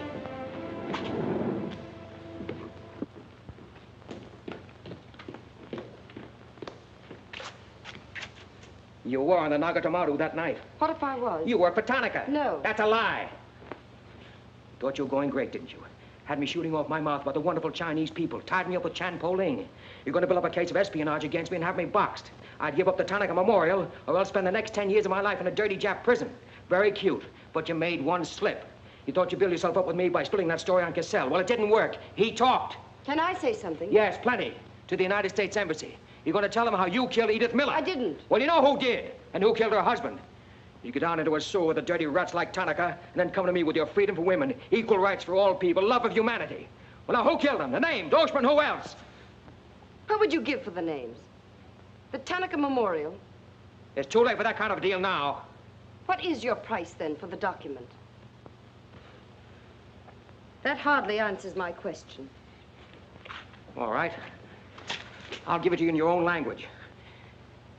You were on the Nagatomaru that night. What if I was? You were for Tanaka. No. That's a lie. Thought you were going great, didn't you? Had me shooting off my mouth about the wonderful Chinese people, tied me up with Chan Po-ling. You're going to build up a case of espionage against me and have me boxed. I'd give up the Tanaka Memorial, or else spend the next 10 years of my life in a dirty Jap prison. Very cute, but you made one slip. You thought you'd build yourself up with me by spilling that story on Cassell. Well, it didn't work. He talked. Can I say something? Yes, plenty. To the United States Embassy. You're going to tell them how you killed Edith Miller. I didn't. Well, you know who did, and who killed her husband. You get down into a sewer with the dirty rats like Tanaka, and then come to me with your freedom for women, equal rights for all people, love of humanity. Well, now, who killed them? The names, Oshman, who else? What would you give for the names? The Tanaka Memorial? It's too late for that kind of a deal now. What is your price, then, for the document? That hardly answers my question. All right. I'll give it to you in your own language.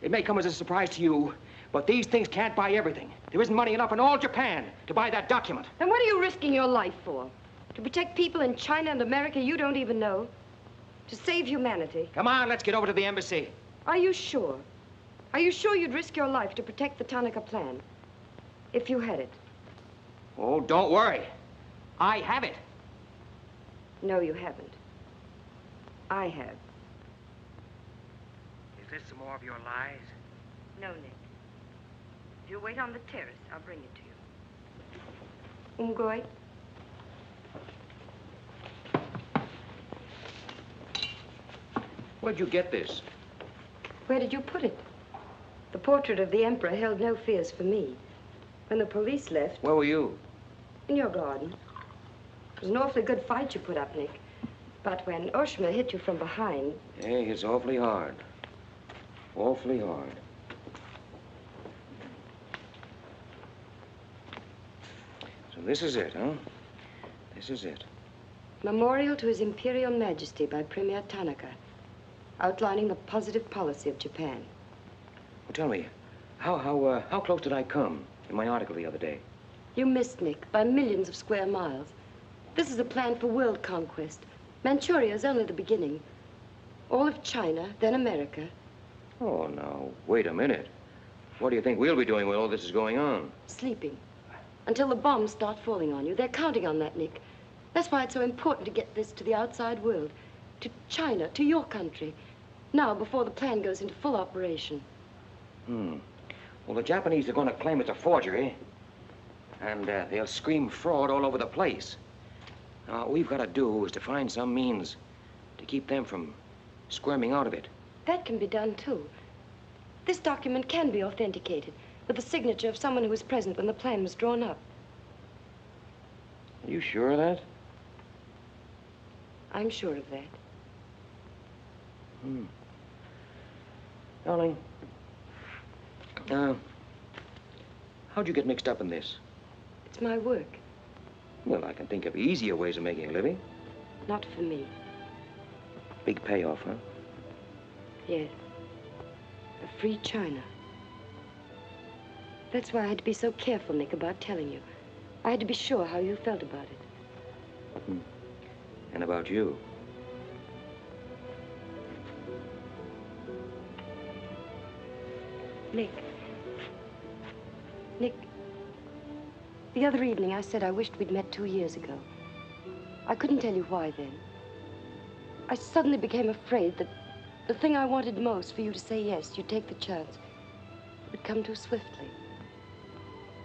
It may come as a surprise to you, but these things can't buy everything. There isn't money enough in all Japan to buy that document. Then what are you risking your life for? To protect people in China and America you don't even know? To save humanity? Come on, let's get over to the embassy. Are you sure? Are you sure you'd risk your life to protect the Tanaka plan? If you had it? Oh, don't worry. I have it. No, you haven't. I have. Is this some more of your lies? No, Nick. If you'll wait on the terrace, I'll bring it to you. Umgoy? Where'd you get this? Where did you put it? The portrait of the Emperor held no fears for me. When the police left... Where were you? In your garden. It was an awfully good fight you put up, Nick. But when Oshma hit you from behind... Hey, it's awfully hard. Awfully hard. So this is it, huh? This is it. Memorial to His Imperial Majesty by Premier Tanaka, outlining the positive policy of Japan. Well, tell me, how close did I come in my article the other day? You missed, Nick, by millions of square miles. This is a plan for world conquest. Manchuria is only the beginning. All of China, then America. Oh, now, wait a minute. What do you think we'll be doing when all this is going on? Sleeping. Until the bombs start falling on you. They're counting on that, Nick. That's why it's so important to get this to the outside world. To China, to your country. Now, before the plan goes into full operation. Well, the Japanese are going to claim it's a forgery. And they'll scream fraud all over the place. Now, what we've got to do is to find some means to keep them from squirming out of it. That can be done, too. This document can be authenticated with the signature of someone who was present when the plan was drawn up. Are you sure of that? I'm sure of that. Darling, how'd you get mixed up in this? It's my work. Well, I can think of easier ways of making a living. Not for me. Big payoff, huh? Yes. A free China. That's why I had to be so careful, Nick, about telling you. I had to be sure how you felt about it. And about you. Nick. Nick. The other evening I said I wished we'd met 2 years ago. I couldn't tell you why then. I suddenly became afraid that the thing I wanted most for you to say yes, you'd take the chance, would come too swiftly.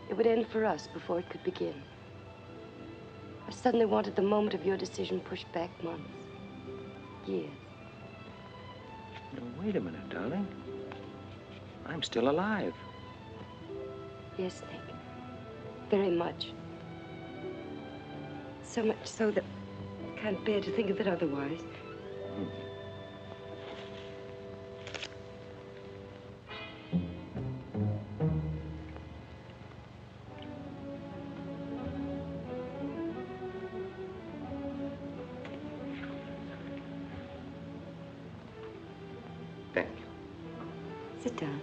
It would end for us before it could begin. I suddenly wanted the moment of your decision pushed back months, years. Now, wait a minute, darling. I'm still alive. Yes, Nick. Very much. So much so that I can't bear to think of it otherwise. Thank you. Sit down.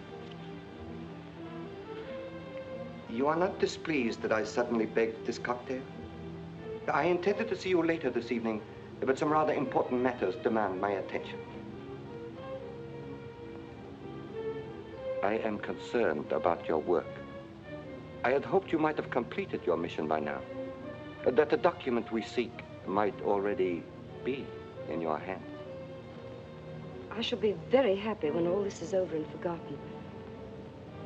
You are not displeased that I suddenly begged this cocktail? I intended to see you later this evening, but some rather important matters demand my attention. I am concerned about your work. I had hoped you might have completed your mission by now, that the document we seek might already be in your hands. I shall be very happy when all this is over and forgotten.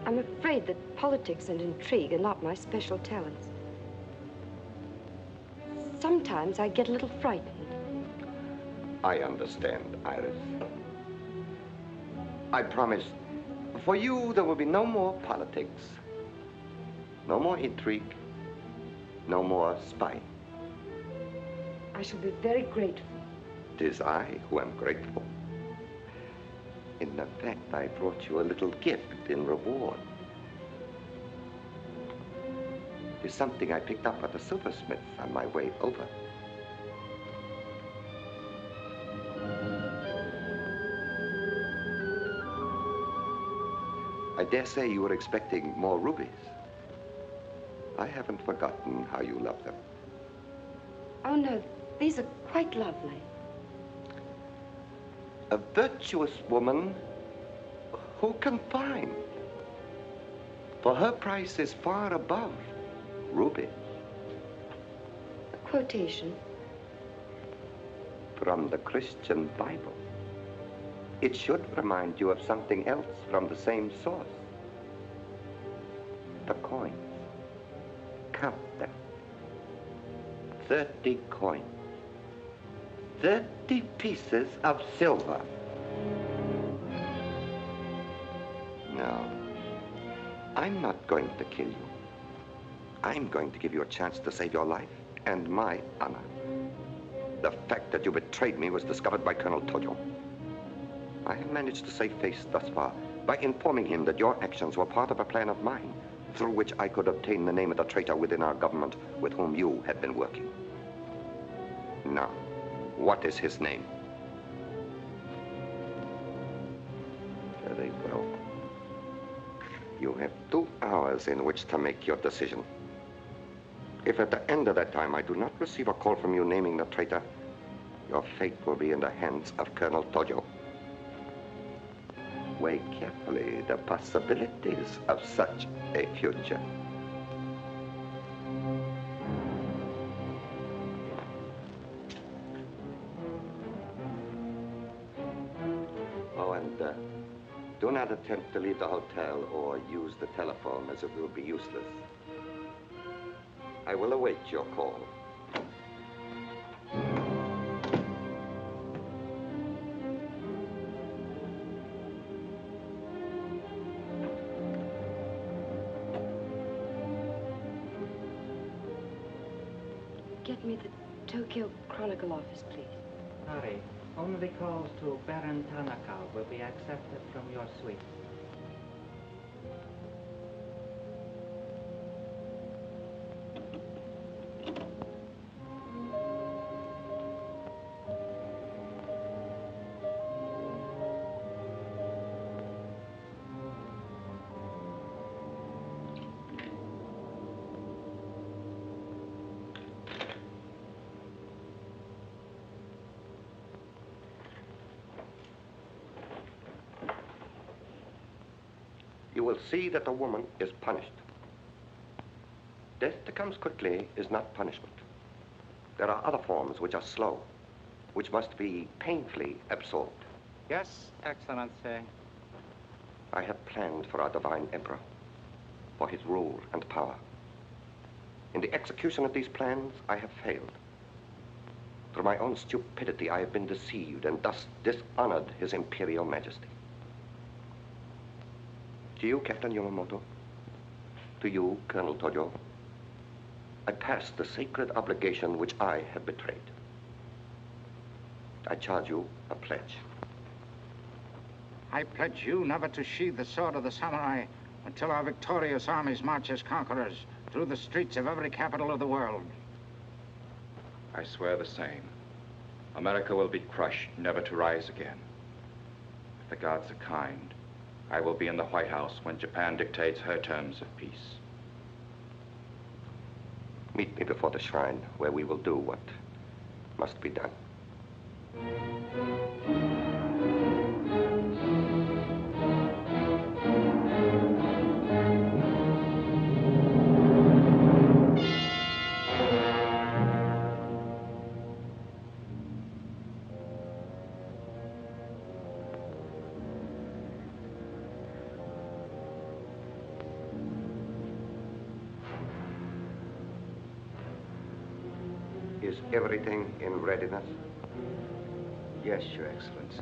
I'm afraid that politics and intrigue are not my special talents. Sometimes I get a little frightened. I understand, Iris. I promise, for you there will be no more politics, no more intrigue, no more spying. I shall be very grateful. It is I who am grateful. In fact, I brought you a little gift in reward. It's something I picked up at the silversmith on my way over. I dare say you were expecting more rubies. I haven't forgotten how you love them. Oh, no, these are quite lovely. A virtuous woman who can find. For her price is far above rubies. A quotation? From the Christian Bible. It should remind you of something else from the same source. The coins. Count them. 30 coins. 30 pieces of silver. No, I'm not going to kill you. I'm going to give you a chance to save your life and my honor. The fact that you betrayed me was discovered by Colonel Tojo. I have managed to save face thus far by informing him that your actions were part of a plan of mine, through which I could obtain the name of the traitor within our government with whom you had been working. Now, what is his name? Very well. You have 2 hours in which to make your decision. If at the end of that time I do not receive a call from you naming the traitor, your fate will be in the hands of Colonel Tojo. Weigh carefully the possibilities of such a future. Oh, and do not attempt to leave the hotel or use the telephone, as it will be useless. I will await your call. Get me the Tokyo Chronicle office, please. Sorry, only calls to Baron Tanaka will be accepted from your suite. You will see that the woman is punished. Death that comes quickly is not punishment. There are other forms which are slow, which must be painfully absorbed. Yes, Excellency. I have planned for our divine emperor, for his rule and power. In the execution of these plans, I have failed. Through my own stupidity, I have been deceived and thus dishonored His Imperial Majesty. To you, Captain Yamamoto, to you, Colonel Tojo, I pass the sacred obligation which I have betrayed. I charge you a pledge. I pledge you never to sheathe the sword of the samurai until our victorious armies march as conquerors through the streets of every capital of the world. I swear the same. America will be crushed, never to rise again. If the gods are kind, I will be in the White House when Japan dictates her terms of peace. Meet me before the shrine, where we will do what must be done. Is everything in readiness? Yes, Your Excellency.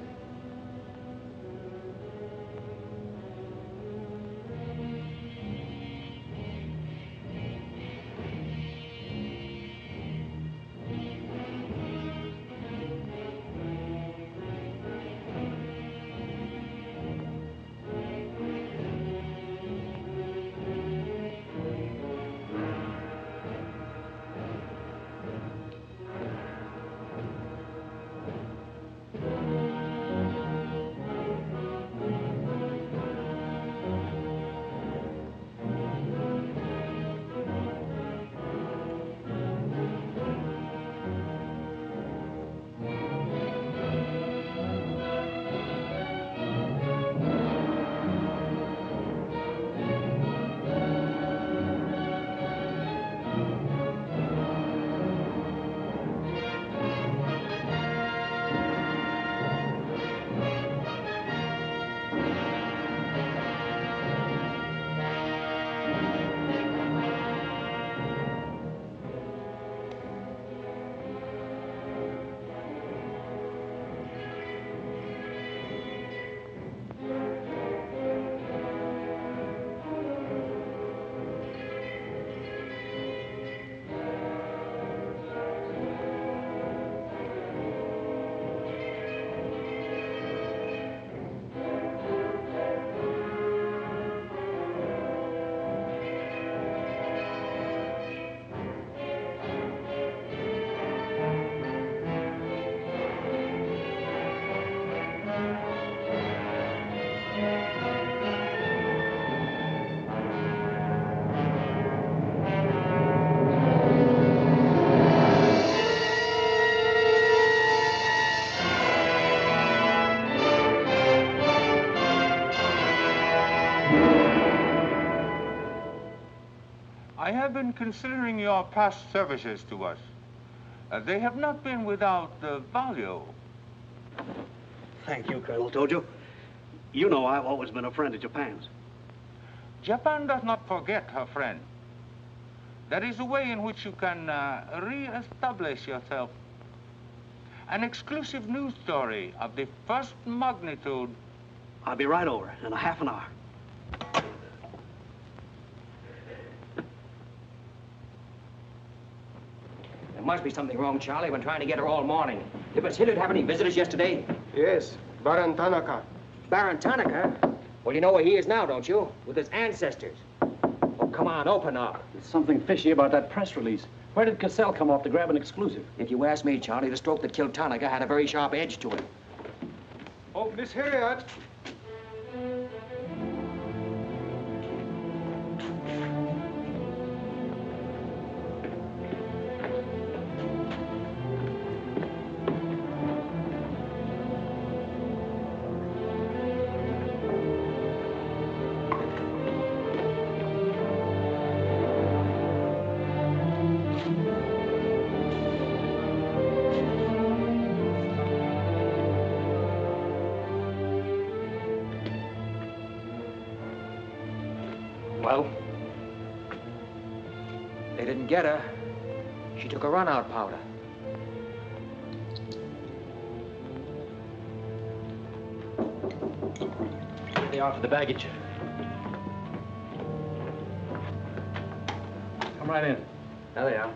I have been considering your past services to us. They have not been without value. Thank you, Colonel Tojo. You know I've always been a friend of Japan's. Japan does not forget her friend. There is a way in which you can re-establish yourself. An exclusive news story of the first magnitude. I'll be right over in a half an hour. There must be something wrong, Charlie. I've been trying to get her all morning. Did Miss Hilliard have any visitors yesterday? Yes, Baron Tanaka. Baron Tanaka? Well, you know where he is now, don't you? With his ancestors. Oh, come on, open up. There's something fishy about that press release. Where did Cassell come off to grab an exclusive? If you ask me, Charlie, the stroke that killed Tanaka had a very sharp edge to it. Oh, Miss Hilliard. Well, they didn't get her. She took a run-out powder. They are for the baggage. Come right in. There they are.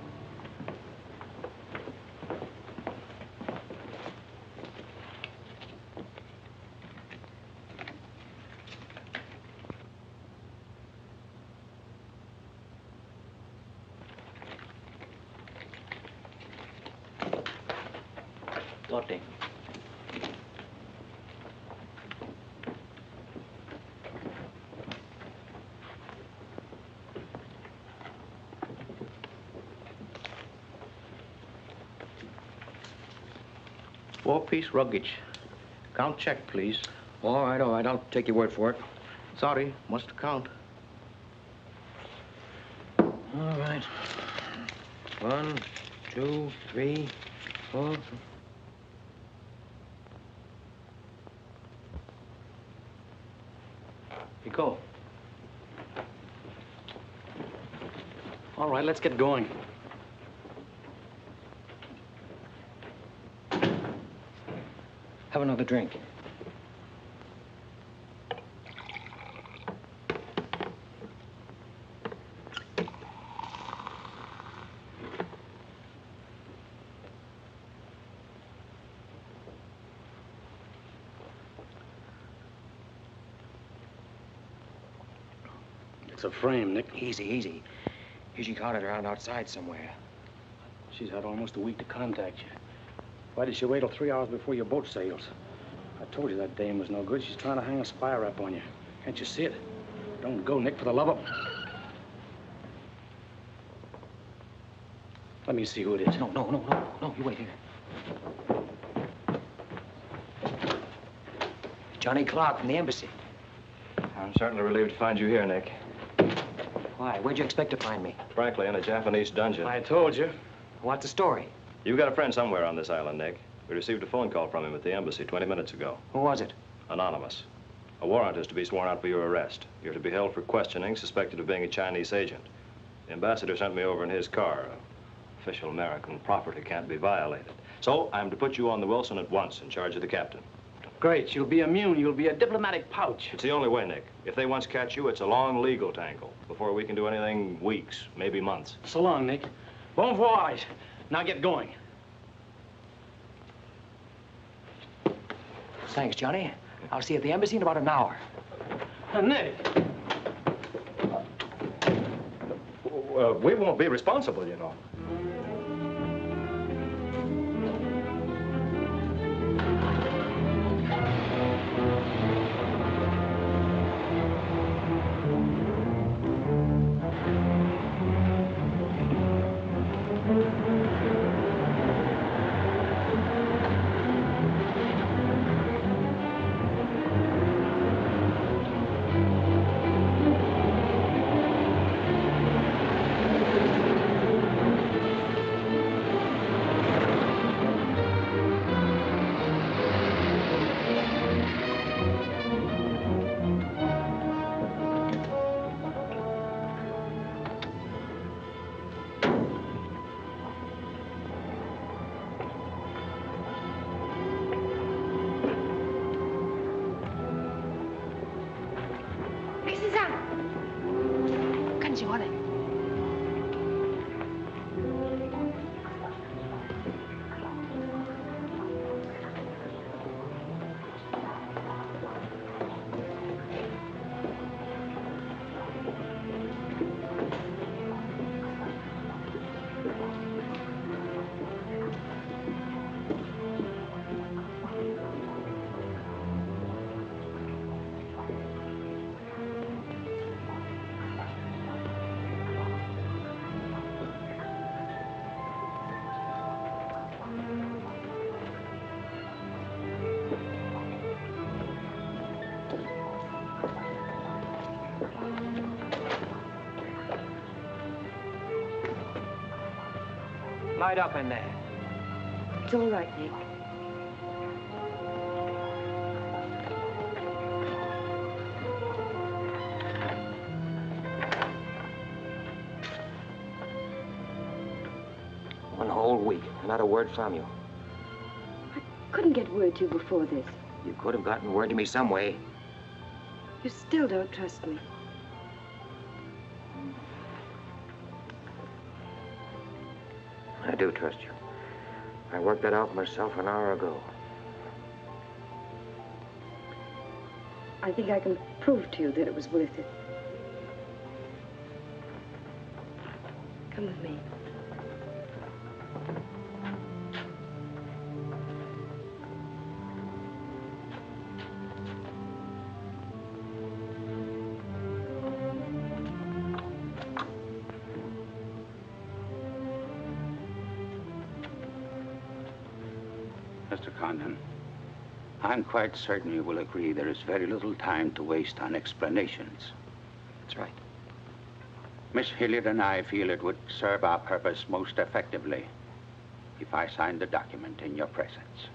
Lotte. Four-piece luggage. Count check, please. All right, I'll take your word for it. Sorry, must count. All right. 1, 2, 3, 4. You go. All right, let's get going. Have another drink. It's a frame, Nick. Easy, easy. She caught it around outside somewhere. She's had almost a week to contact you. Why did she wait till 3 hours before your boat sails? I told you that dame was no good. She's trying to hang a spy rap on you. Can't you see it? Don't go, Nick, for the love of... Let me see who it is. No, you wait here. Johnny Clark from the embassy. I'm certainly relieved to find you here, Nick. Why? Where'd you expect to find me? Frankly, in a Japanese dungeon. I told you. What's the story? You've got a friend somewhere on this island, Nick. We received a phone call from him at the embassy 20 minutes ago. Who was it? Anonymous. A warrant is to be sworn out for your arrest. You're to be held for questioning, suspected of being a Chinese agent. The ambassador sent me over in his car. Official American property can't be violated. So I'm to put you on the Wilson at once in charge of the captain. Great. You'll be immune. You'll be a diplomatic pouch. It's the only way, Nick. If they once catch you, it's a long legal tangle. Before we can do anything, weeks, maybe months. So long, Nick. Bon voyage. Now get going. Thanks, Johnny. I'll see you at the embassy in about an hour. Nick. We won't be responsible, you know. Light up in there. It's all right, Nick. One whole week, not a word from you. Couldn't get word to you before this. You could have gotten word to me some way. You still don't trust me. I do trust you. I worked that out myself an hour ago. I think I can prove to you that it was worth it. Come with me. Mr. Condon, I'm quite certain you will agree there is very little time to waste on explanations. That's right. Miss Hilliard and I feel it would serve our purpose most effectively if I signed the document in your presence.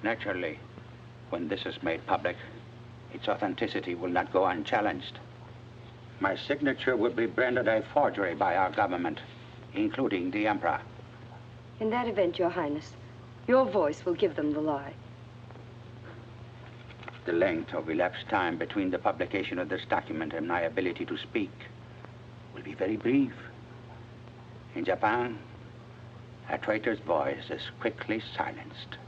Naturally, when this is made public, its authenticity will not go unchallenged. My signature will be branded a forgery by our government, including the Emperor. In that event, Your Highness, your voice will give them the lie. The length of elapsed time between the publication of this document and my ability to speak will be very brief. In Japan, a traitor's voice is quickly silenced.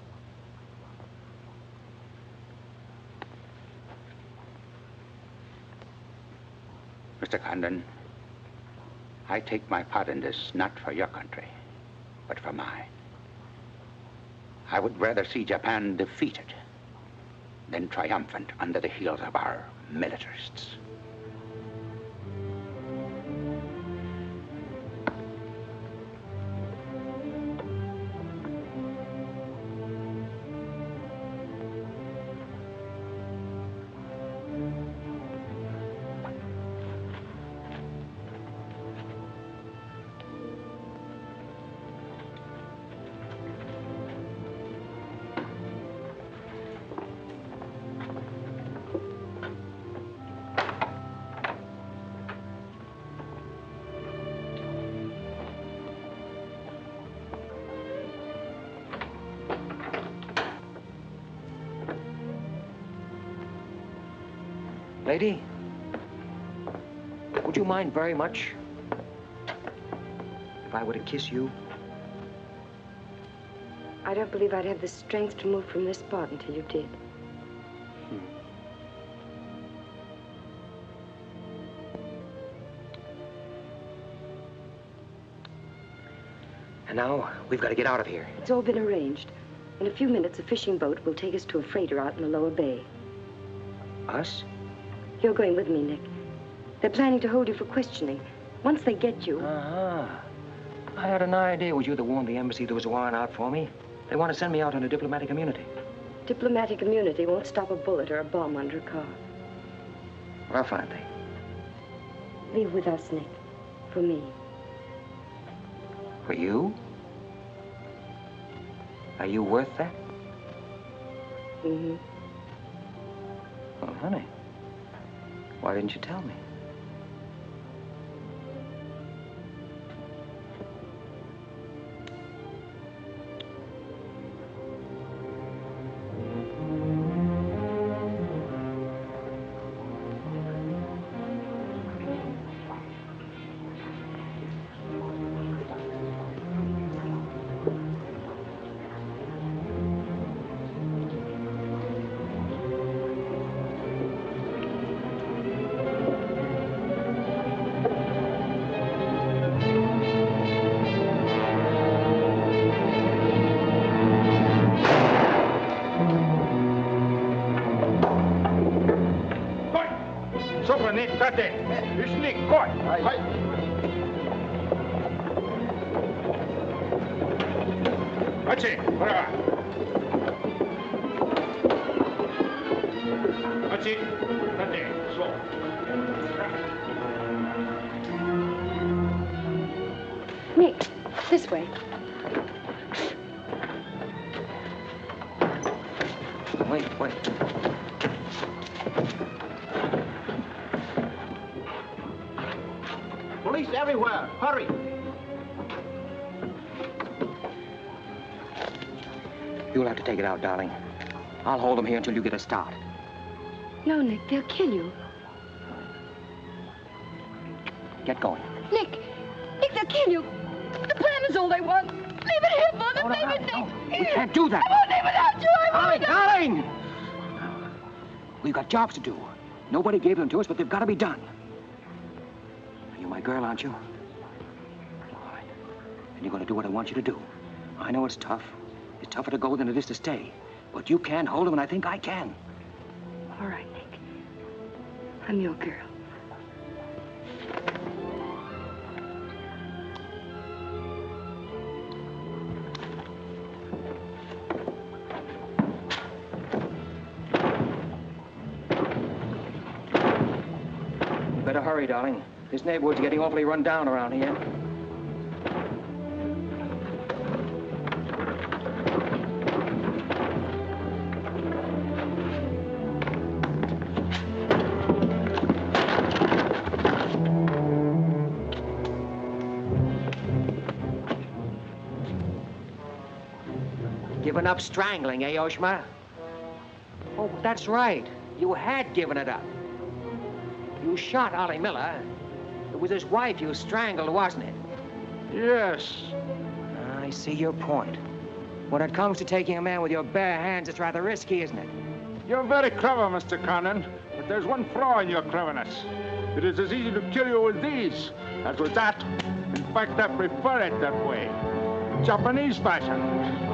Mr. Condon, I take my part in this not for your country, but for mine. I would rather see Japan defeated than triumphant under the heels of our militarists. Lady, would you mind very much if I were to kiss you? I don't believe I'd have the strength to move from this spot until you did. And now, we've got to get out of here. It's all been arranged. In a few minutes, a fishing boat will take us to a freighter out in the lower bay. Us? You're going with me, Nick. They're planning to hold you for questioning. Once they get you... Uh-huh. I had an idea it was you that warned the embassy there was a warrant out for me. They want to send me out on a diplomatic immunity. Diplomatic immunity won't stop a bullet or a bomb under a car. Well, fine thing. Leave with us, Nick. For me. For you? Are you worth that? Mm-hmm. Oh, honey. Why didn't you tell me? Nick, this way. Wait. Police everywhere. Hurry. You'll have to take it out, darling. I'll hold them here until you get a start. No, Nick, they'll kill you. Get going. Nick, they'll kill you. The plan is all they want. Leave it here, Father. Leave it, Nick. No, we can't do that. I won't leave without you. I won't. Darling! We've got jobs to do. Nobody gave them to us, but they've got to be done. You're my girl, aren't you? All right. And you're going to do what I want you to do. I know it's tough. It's tougher to go than it is to stay. But you can hold them, and I think I can. All right, Nick. I'm your girl. Better hurry, darling. This neighborhood's getting awfully run down around here. Given up strangling, eh, Oshma? Oh, that's right. You had given it up. You shot Ollie Miller. It was his wife you strangled, wasn't it? Yes. I see your point. When it comes to taking a man with your bare hands, it's rather risky, isn't it? You're very clever, Mr. Condon, but there's one flaw in your cleverness. It is as easy to kill you with these as with that. In fact, I prefer it that way. Japanese fashion.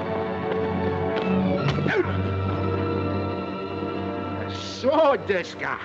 So, Deska.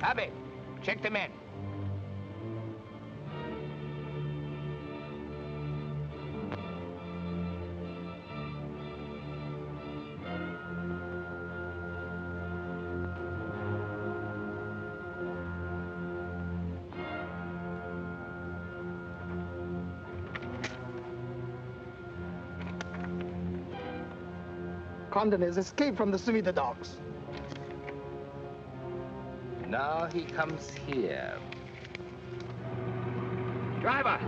Abe, check the men. Condon has escaped from the Sumida docks. Now he comes here. Driver!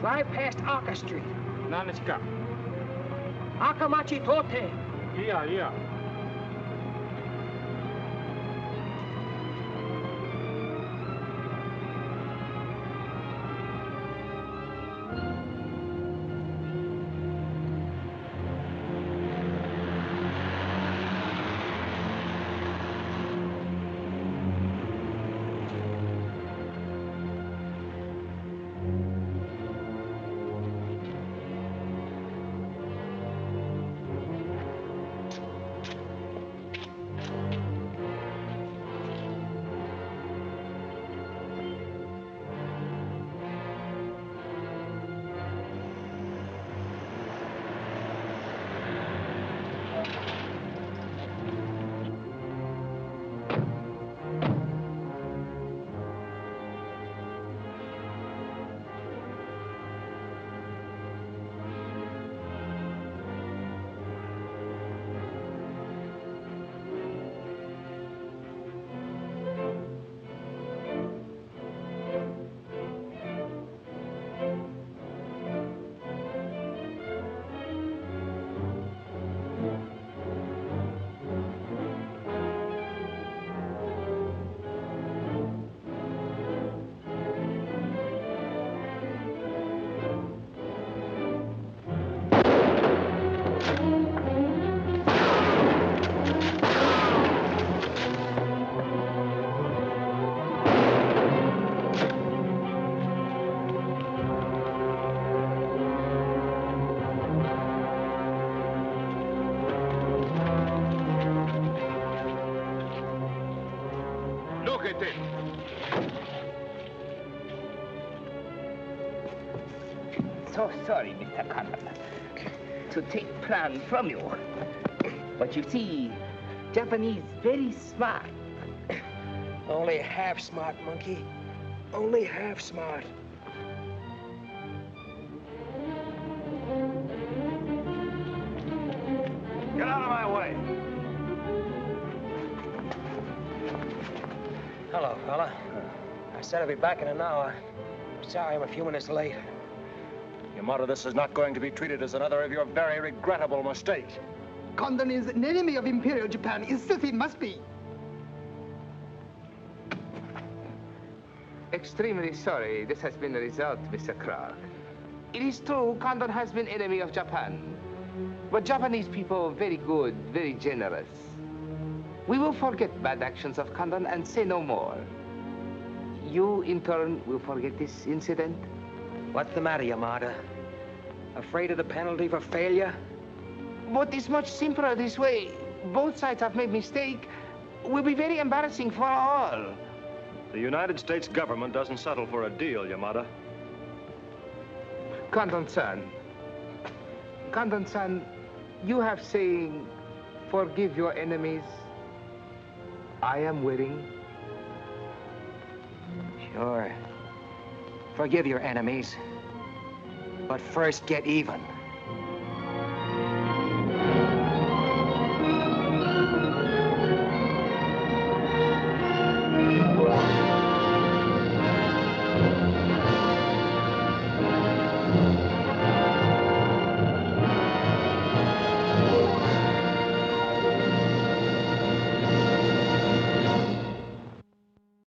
Drive past Arca Street. Naniska. Akamachi Tote. Yeah. So sorry, Mr. Condon, to take plan from you. But you see, Japanese very smart. Only half smart, monkey. Only half smart. Get out of my way. Hello, fella. I said I'd be back in an hour. Sorry I'm a few minutes late. Yamato, this is not going to be treated as another of your very regrettable mistakes. Condon is an enemy of Imperial Japan. Insist it must be. Extremely sorry this has been the result, Mr. Clark. It is true, Condon has been enemy of Japan. But Japanese people are very good, very generous. We will forget bad actions of Condon and say no more. You, in turn, will forget this incident? What's the matter, Yamada? Afraid of the penalty for failure? But it's much simpler this way. Both sides have made mistake. Will be very embarrassing for all. The United States government doesn't settle for a deal, Yamada. Condon-san, you have saying, forgive your enemies. I am willing. Sure. Forgive your enemies. But first, get even.